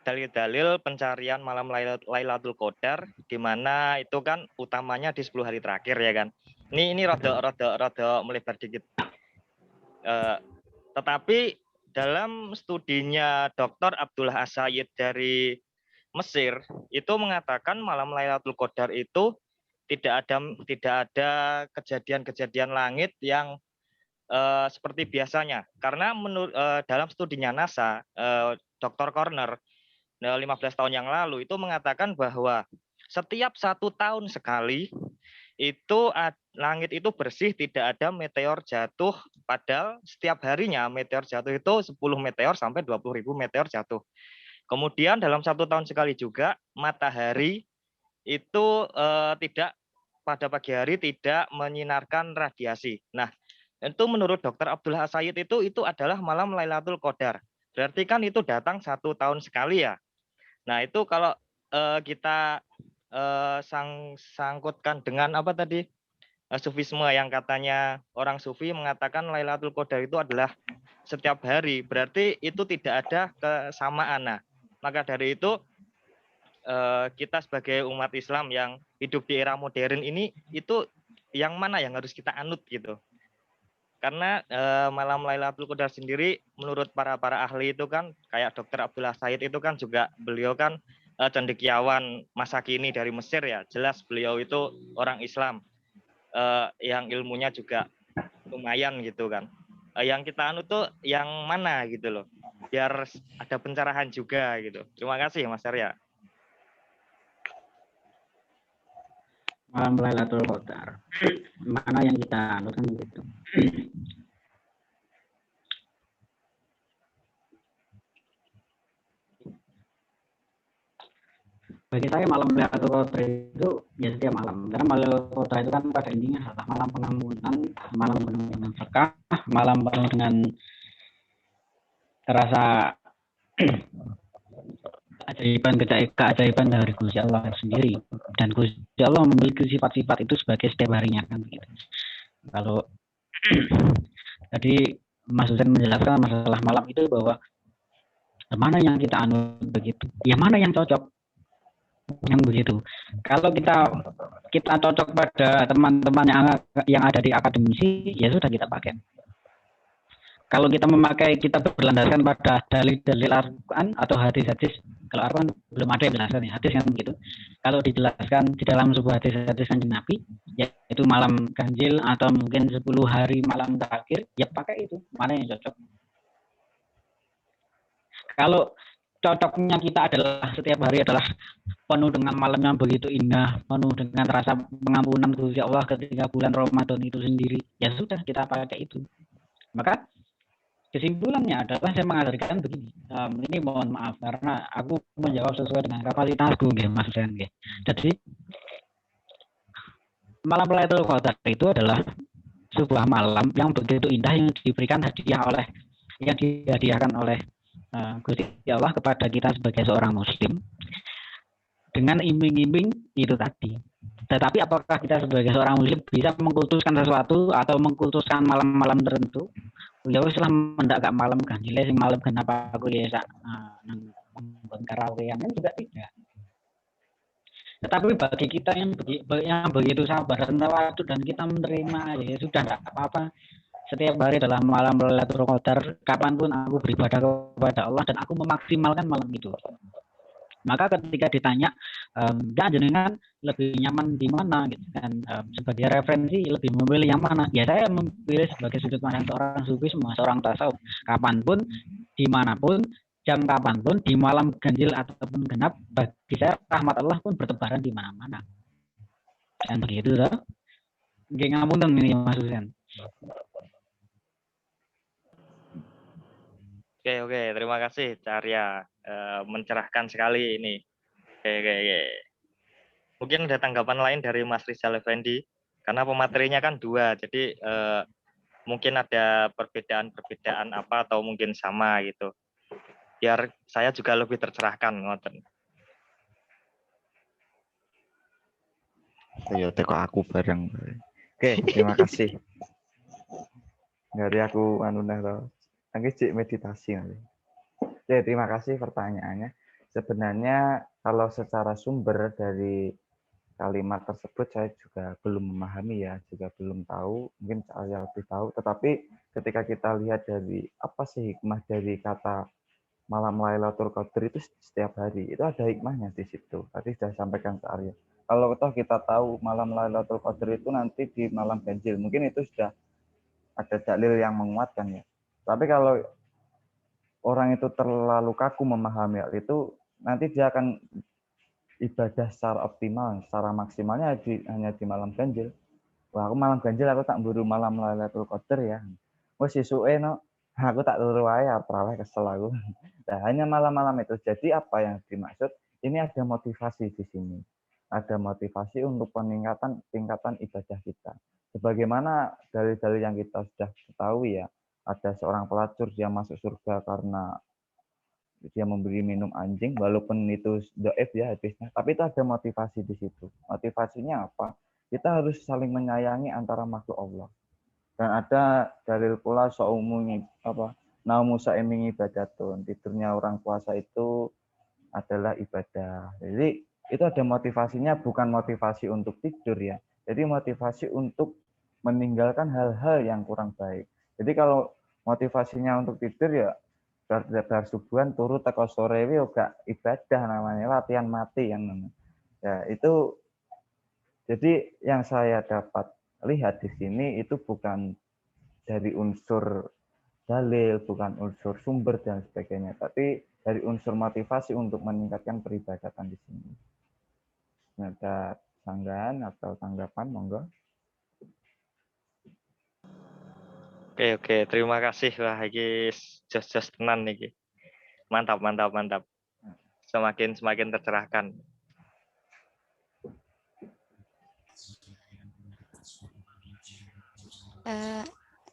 dalil-dalil pencarian malam Lailatul Qadar, di mana itu kan utamanya di 10 hari terakhir ya kan. Ini rada melebar dikit. Tetapi dalam studinya Dr. Abdullah As-Sayyid dari Mesir itu mengatakan malam Lailatul Qadar itu tidak ada kejadian-kejadian langit yang seperti biasanya, karena menurut dalam studinya NASA, Dr. Corner 15 tahun yang lalu itu mengatakan bahwa setiap 1 tahun sekali itu langit itu bersih, tidak ada meteor jatuh, padahal setiap harinya meteor jatuh itu 10 meteor sampai 20.000 meteor jatuh. Kemudian dalam 1 tahun sekali juga matahari itu tidak pada pagi hari tidak menyinarkan radiasi. Nah, itu menurut Dr. Abdullah As-Sayyid itu adalah malam Lailatul Qadar. Berarti kan itu datang 1 tahun sekali ya. Nah, itu kalau kita sangkutkan dengan apa tadi? Sufisme yang katanya orang sufi mengatakan Lailatul Qadar itu adalah setiap hari. Berarti itu tidak ada kesamaan. Nah, maka dari itu kita sebagai umat Islam yang hidup di era modern ini, itu yang mana yang harus kita anut gitu. Karena malam Lailatul Qadar sendiri menurut para ahli itu kan kayak Dr. Abdullah Said itu kan juga beliau kan cendekiawan masa kini dari Mesir ya. Jelas beliau itu orang Islam yang ilmunya juga lumayan gitu kan. Yang kita anut tuh yang mana gitu loh. Biar ada pencerahan juga gitu. Terima kasih Mas Arya. Malam Lailatul Qadar, mana yang kita anut kan gitu. Bagi saya malam Lailatul Qadar itu ya setiap malam, karena malam Lailatul Qadar itu kan pada intinya adalah malam pengampunan, malam penuh dengan berkah, malam penuh dengan terasa keajaiban dari Gusti Allah sendiri, dan Gusti Allah memiliki sifat-sifat itu sebagai setiap harinya kan begitu. Kalau tadi Mas Husain menjelaskan masalah malam itu bahwa mana yang kita anut begitu, ya mana yang cocok. yang begitu. Kalau kita cocok pada teman-teman yang ada di akademisi, ya sudah kita pakai. Kalau kita berlandaskan pada dalil-dalil Al-Quran atau hadis-hadis, kalau Al-Quran belum ada yang jelaskan ya, hadis kan begitu. Kalau dijelaskan di dalam sebuah hadis-hadis Kanjeng Nabi, yaitu malam ganjil atau mungkin 10 hari malam terakhir, ya pakai itu, mana yang cocok. Kalau cocoknya kita adalah setiap hari adalah penuh dengan malam yang begitu indah, penuh dengan rasa pengampunan Gusti Allah ketika bulan Ramadan itu sendiri, ya sudah kita pakai itu. Maka kesimpulannya adalah saya mengatakan begini, ini mohon maaf karena aku menjawab sesuai dengan kapasitasku, Mas Ren. Jadi malam Lailatul Qadar itu adalah sebuah malam yang begitu indah yang dihadiahkan oleh Gusti Allah kepada kita sebagai seorang Muslim dengan iming-iming itu tadi. Tetapi apakah kita sebagai seorang Muslim bisa mengkultuskan sesuatu atau mengkultuskan malam-malam tertentu? Ya wis lah mendak gak malam ganjile sing malam kenapa aku ya sak nang karaokean kan juga tidak. Tetapi bagi kita yang begitu sabar dan tawadu dan kita menerima, ya sudah enggak apa-apa. Setiap hari adalah malam Lailatul Qadar, kapanpun aku beribadah kepada Allah dan aku memaksimalkan malam itu. Maka ketika ditanya, jenengan lebih nyaman di mana, gitu kan? Sebagai referensi lebih memilih yang mana? Ya saya memilih sebagai sudut pandang seorang sufi, seorang tasawuf. Kapanpun, dimanapun, jam kapanpun, di malam ganjil ataupun genap, bagi saya rahmat Allah pun bertebaran di mana-mana. Dan begitu, toh? Nggih ngapunten ini Mas Husen. Oke, terima kasih Carya, mencerahkan sekali ini. Oke. Mungkin ada tanggapan lain dari Mas Rizal Effendi, karena pematerinya kan 2, jadi mungkin ada perbedaan apa atau mungkin sama gitu. Biar saya juga lebih tercerahkan, ngoten. Ayo teko aku bareng. Oke, terima kasih. Dari aku nanti cik meditasi nanti. Oke, terima kasih pertanyaannya. Sebenarnya kalau secara sumber dari kalimat tersebut saya juga belum memahami ya, juga belum tahu, mungkin saya lebih tahu. Tetapi ketika kita lihat dari apa sih hikmah dari kata malam Lailatul Qadar itu setiap hari, itu ada hikmahnya di situ. Tadi sudah sampaikan ke Arya. Kalau kita tahu malam Lailatul Qadar itu nanti di malam ganjil, mungkin itu sudah ada dalil yang menguatkan ya. Tapi kalau orang itu terlalu kaku memahami hal itu, nanti dia akan ibadah secara optimal, secara maksimalnya hanya di malam ganjil. Wah, aku malam ganjil aku tak buru malam Lailatul Qadar ya. Wes sesuke aku tak turu wae traweh kesel aku. Nah, hanya malam-malam itu. Jadi apa yang dimaksud? Ini ada motivasi di sini. Ada motivasi untuk tingkatan ibadah kita. Sebagaimana dalil-dalil yang kita sudah ketahui ya, ada seorang pelacur dia masuk surga karena dia memberi minum anjing, walaupun itu dhaif ya hadisnya, tapi itu ada motivasi di situ. Motivasinya apa? Kita harus saling menyayangi antara makhluk Allah. Dan ada dalil pula saumuni naumu sa'imin ibadatun, tidurnya orang puasa itu adalah ibadah. Jadi itu ada motivasinya, bukan motivasi untuk tidur ya. Jadi motivasi untuk meninggalkan hal-hal yang kurang baik. Jadi kalau motivasinya untuk tidur ya bar subuhan turu teko sore juga ibadah namanya, latihan mati yang namanya. Ya, itu jadi yang saya dapat lihat di sini itu bukan dari unsur dalil, bukan unsur sumber dan sebagainya, tapi dari unsur motivasi untuk meningkatkan peribadatan di sini. Ada sanggahan atau tanggapan, monggo. Oke, terima kasih. Wah, ini jos tenan nih. Mantap. Semakin tercerahkan.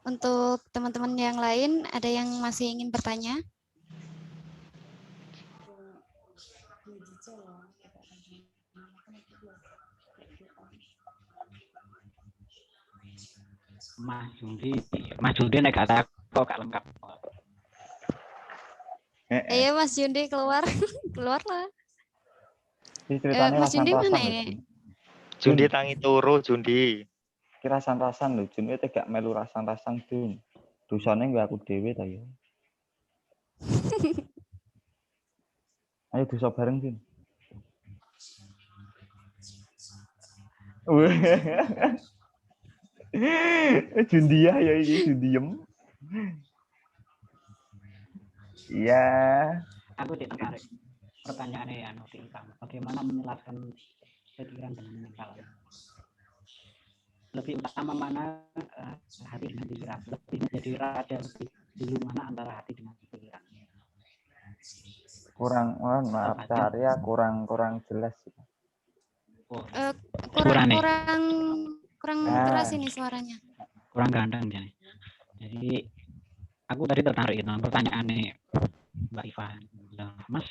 Untuk teman-teman yang lain, ada yang masih ingin bertanya? Mas Judi nek kata kok gak lengkap. Ayo Mas Jundi keluarlah. Iki ceritane Mas Jundi rasan-rasan mana lho, ini? Jun. Jundi tangi turu, Jundi. Iki rasan-rasan lho, Jun. Kowe gak melu rasan-rasan, Jun. Dosane nggo aku dhewe ta ya. Ayo dosa bareng, Jun. Jundia ya iki, Jundiem. Iya. Aku tertarik pertanyaannya anu Ikam. Bagaimana menjelaskan pikiran dan mental? Lebih utama mana hati dengan pikiran? Lebih menjadi raja lebih dulu mana antara hati dengan pikiran? Kurang, maaf Arya kurang jelas. Kurang keras ini suaranya. Kurang gandang jadi. Jadi aku tadi tertarik dengan pertanyaannya Mbak Iva. Mas,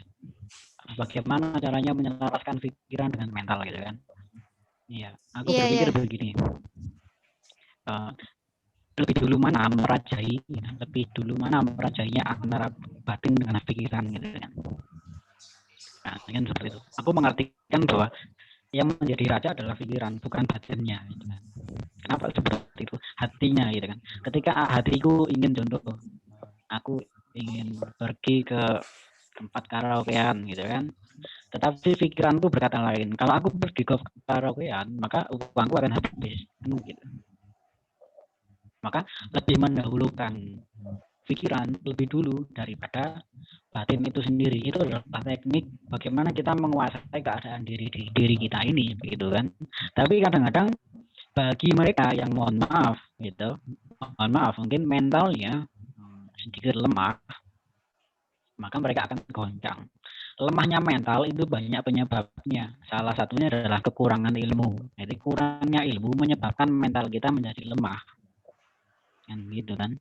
bagaimana caranya menyelaraskan pikiran dengan mental gitu kan? Iya, aku berpikir begini. Lebih dulu mana merajainya antara batin dengan pikiran gitu kan? Nah, kan seperti itu. Aku mengartikan bahwa yang menjadi raja adalah pikiran, bukan batinnya. Gitu kan. Kenapa seperti itu? Hatinya gitu kan. Ketika hatiku ingin contoh, aku ingin pergi ke tempat karaokean gitu kan. Tetapi pikiranku berkata lain. Kalau aku pergi ke karaokean, maka uangku akan habis. Gitu. Maka lebih mendahulukan pikiran lebih dulu daripada batin itu sendiri. Itu adalah teknik bagaimana kita menguasai keadaan diri kita ini, begitu kan. Tapi kadang-kadang bagi mereka yang mohon maaf mungkin mentalnya sedikit lemah, maka mereka akan goncang. Lemahnya mental itu banyak penyebabnya. Salah satunya adalah kekurangan ilmu. Jadi kurangnya ilmu menyebabkan mental kita menjadi lemah. Kan gitu kan.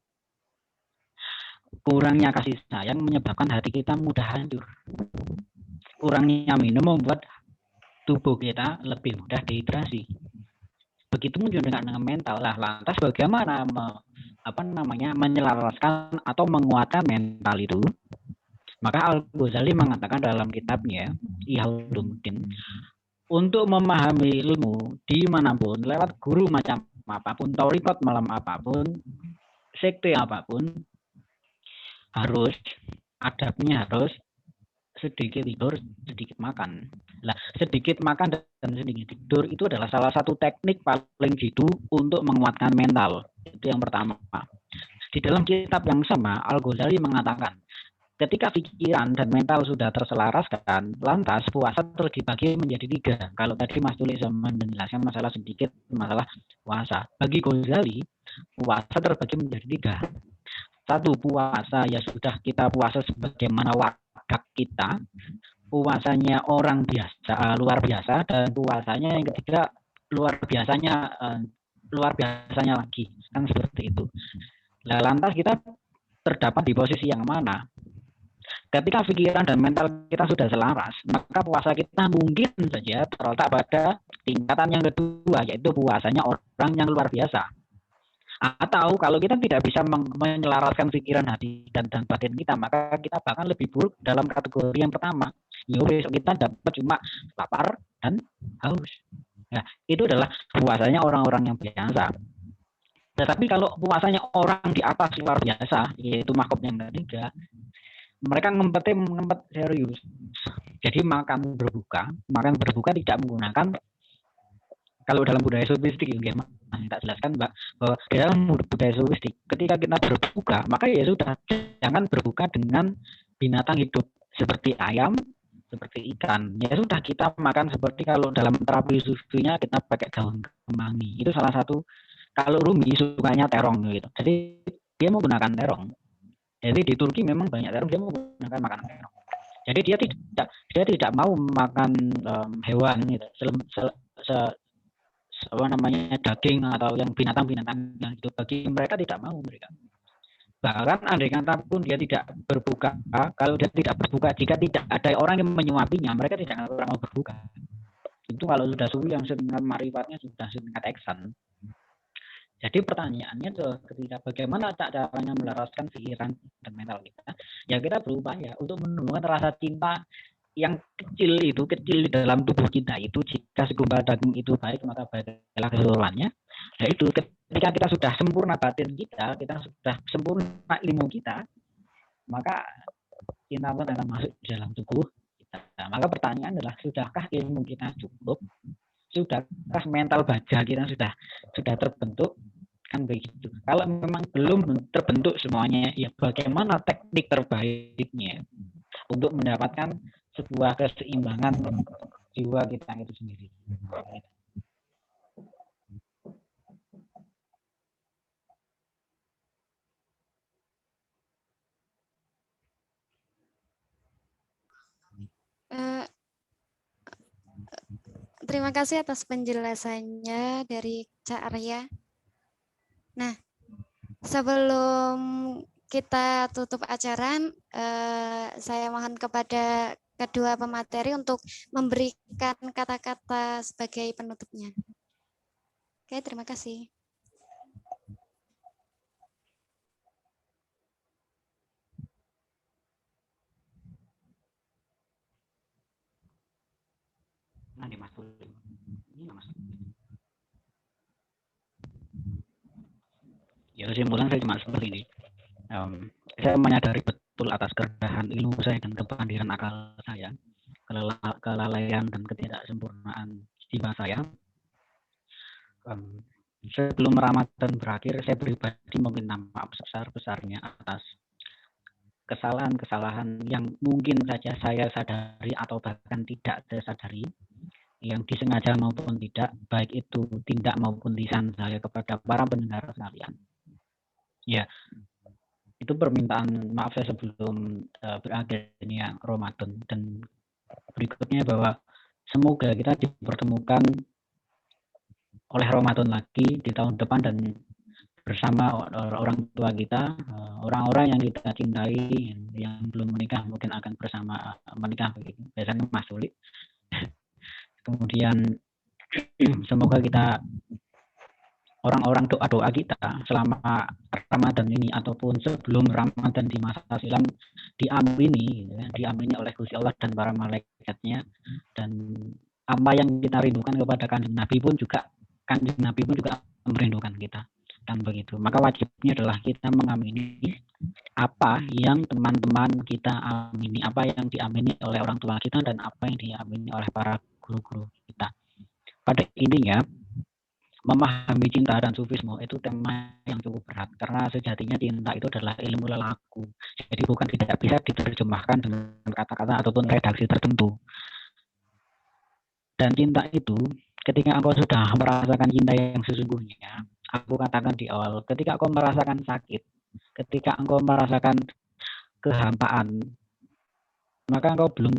Kurangnya kasih sayang menyebabkan hati kita mudah hancur. Kurangnya minum membuat tubuh kita lebih mudah dehidrasi. Begitu juga dengan mental. Lantas bagaimana menyelaraskan atau menguatkan mental itu? Maka Al-Ghazali mengatakan dalam kitabnya Ihya Ulumuddin, untuk memahami ilmu dimanapun, lewat guru macam apapun, thariqat malam apapun, sekte apapun, adabnya harus sedikit tidur, sedikit makan. Nah, sedikit makan dan sedikit tidur itu adalah salah satu teknik paling jitu untuk menguatkan mental. Itu yang pertama. Di dalam kitab yang sama, Al-Ghazali mengatakan, ketika pikiran dan mental sudah terselaraskan, lantas puasa terbagi menjadi 3. Kalau tadi Mas Tulis menjelaskan masalah puasa. Bagi Ghazali, puasa terbagi menjadi 3. 1, puasa ya sudah kita puasa sebagaimana watak kita. Puasanya orang biasa, luar biasa, dan puasanya yang ketiga luar biasanya lagi. Kan seperti itu. Nah, lantas kita terdapat di posisi yang mana? Ketika pikiran dan mental kita sudah selaras, maka puasa kita mungkin saja terletak pada tingkatan yang kedua, yaitu puasanya orang yang luar biasa. Atau kalau kita tidak bisa menyelaraskan pikiran, hati, dan batin kita, maka kita bahkan lebih buruk dalam kategori yang pertama. Ya, besok kita dapat cuma lapar dan haus. Nah, itu adalah puasanya orang-orang yang biasa. Tetapi kalau puasanya orang di atas luar biasa, yaitu mahkot yang ketiga, mereka ngempet serius. Jadi makan berbuka tidak menggunakan, kalau dalam budaya sofistik ya, tak jelaskan Mbak, bahwa dalam budaya sofistik ketika kita berbuka, maka ya sudah, jangan berbuka dengan binatang hidup seperti ayam, seperti ikan. Ya sudah, kita makan seperti kalau dalam terapi sufinya kita pakai daun kemangi. Itu salah satu. Kalau Rumi sukanya terong gitu. Jadi dia menggunakan terong. Jadi di Turki memang banyak terong, dia menggunakan makanan terong. Jadi dia tidak mau makan hewan gitu. Daging atau yang binatang-binatang yang itu, bagi mereka tidak mau mereka. Bahkan andai kata pun dia tidak berbuka, kalau dia tidak berbuka, jika tidak ada orang yang menyuapinya, mereka tidak akan mau berbuka. Itu kalau sudah suwi yang setingkat marifatnya sudah setingkat eksan. Jadi pertanyaannya tuh, ketika bagaimana caranya melaraskan pikiran dan mental kita, ya kita berupaya untuk menumbuhkan rasa cinta yang kecil di dalam tubuh kita itu, jika segumpal daging itu baik maka baiklah keseluruhannya. Nah itu ketika kita sudah sempurna batin kita sudah sempurna ilmu kita, maka cinta pun akan masuk di dalam tubuh kita. Nah, maka pertanyaan adalah, sudahkah ilmu kita cukup? Sudahkah mental baja kita sudah terbentuk? Kan begitu. Kalau memang belum terbentuk semuanya, ya bagaimana teknik terbaiknya untuk mendapatkan sebuah keseimbangan jiwa kita itu sendiri. Terima kasih atas penjelasannya dari Cak Arya. Nah, sebelum kita tutup acara, saya mohon kepada kedua pemateri untuk memberikan kata-kata sebagai penutupnya. Oke, terima kasih. Nanti Mas ini Mas. Ya kesimpulan saya cuma seperti ini. Saya menyadari betul atas kerendahan ilmu saya dan kepandiran akal saya, kelalaian dan ketidaksempurnaan jiwa saya. Sebelum Ramadan berakhir, saya pribadi meminta maaf sebesar-besarnya atas kesalahan-kesalahan yang mungkin saja saya sadari atau bahkan tidak saya sadari, yang disengaja maupun tidak, baik itu tindak maupun lisan saya kepada para pendengar sekalian. Ya, itu permintaan maaf saya sebelum berakhirnya Ramadan, dan berikutnya bahwa semoga kita dipertemukan oleh Ramadan lagi di tahun depan dan bersama orang tua kita, orang-orang yang kita cintai, yang belum menikah mungkin akan bersama menikah begitu. Biasanya Mas sulit. Kemudian semoga kita, orang-orang doa-doa kita selama Ramadan ini ataupun sebelum Ramadan di masa silam diamini, diamini oleh Gusti Allah dan para malaikatnya, dan apa yang kita rindukan kepada Kanjeng Nabi pun juga merindukan kita, dan begitu. Maka wajibnya adalah kita mengamini apa yang teman-teman kita amini, apa yang diamini oleh orang tua kita dan apa yang diamini oleh para guru-guru kita. Pada intinya, memahami cinta dan sufisme itu tema yang cukup berat, karena sejatinya cinta itu adalah ilmu lelaku. Jadi bukan tidak bisa diterjemahkan dengan kata-kata ataupun redaksi tertentu. Dan cinta itu, ketika engkau sudah merasakan cinta yang sesungguhnya, aku katakan di awal, ketika engkau merasakan sakit, ketika engkau merasakan kehampaan, maka engkau belum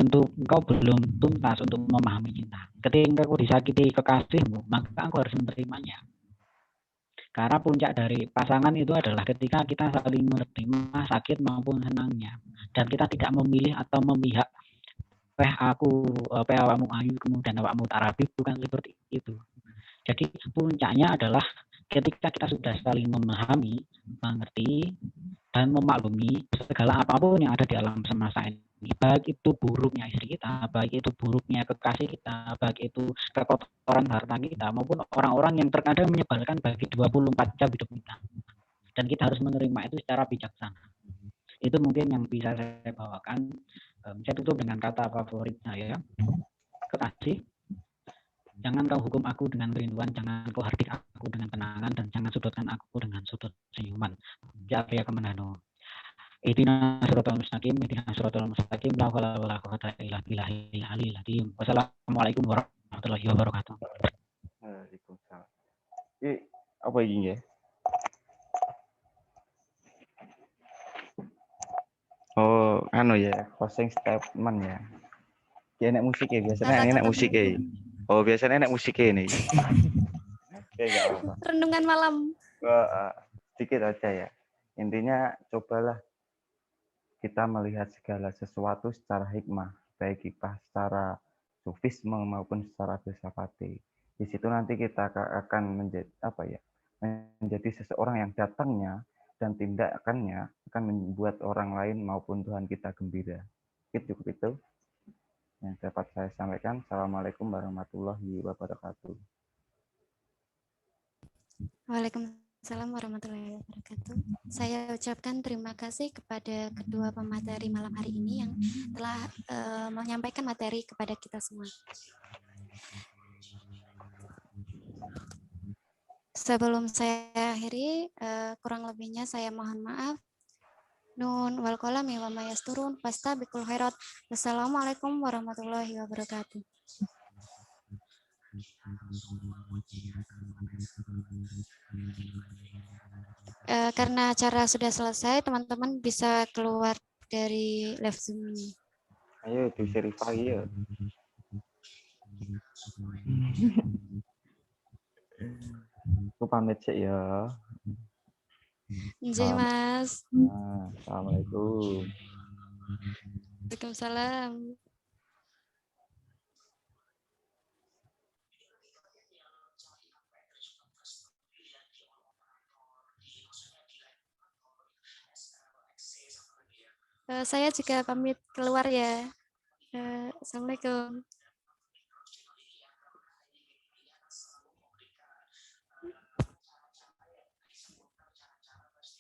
tuntas untuk memahami cinta. Ketika engkau disakiti kekasihmu, maka engkau harus menerimanya. Karena puncak dari pasangan itu adalah ketika kita saling menerima sakit maupun senangnya, dan kita tidak memilih atau memihak, awakmu ayu kemudian awakmu tarabi, bukan seperti itu. Jadi puncaknya adalah ketika kita sudah saling memahami, mengerti, dan memaklumi segala apapun yang ada di alam semesta ini, baik itu buruknya istri kita, baik itu buruknya kekasih kita, baik itu kekotoran harta kita, maupun orang-orang yang terkadang menyebalkan bagi 24 jam hidup kita. Dan kita harus menerima itu secara bijaksana. Itu mungkin yang bisa saya bawakan. Saya tutup dengan kata favorit saya, kekasih, jangan kau hukum aku dengan kerinduan, jangan kau hardik aku dengan kenangan, dan jangan sudutkan aku dengan sudut senyuman. Ja'afriya kemenano. Ihdina siratal mustaqim, ihdina siratal mustaqim, la haula wala quwwata illa billahil aliyil azim. Wassalamualaikum warahmatullahi wabarakatuh. Waalaikumsalam. Apa ini ya? Oh, ya, closing statement ya. Ya enak musik ya, biasanya enak musik ya. Oh, biasanya enak musik ya ini. Oke, enggak apa-apa. Renungan malam. Sedikit aja ya. Intinya cobalah kita melihat segala sesuatu secara hikmah, baik hikmah secara sufisme maupun secara filsafati. Di situ nanti kita akan menjadi seseorang yang datangnya dan tindakannya akan membuat orang lain maupun Tuhan kita gembira. Cukup itu. yang dapat saya sampaikan. Assalamualaikum warahmatullahi wabarakatuh. Waalaikumsalam warahmatullahi wabarakatuh. Saya ucapkan terima kasih kepada kedua pemateri malam hari ini yang telah menyampaikan materi kepada kita semua. Sebelum saya akhiri, kurang lebihnya saya mohon maaf. Nun wal qalami wa ma yasturun fastabiqul khairat. Wassalamualaikum warahmatullahi wabarakatuh. Karena acara sudah selesai, teman-teman bisa keluar dari live Zoom ini. Ayo diusir Rifai ya. Aku pamit sih ya. Nggih, Mas. Assalamualaikum. Waalaikumsalam. Saya juga pamit keluar ya. Assalamualaikum.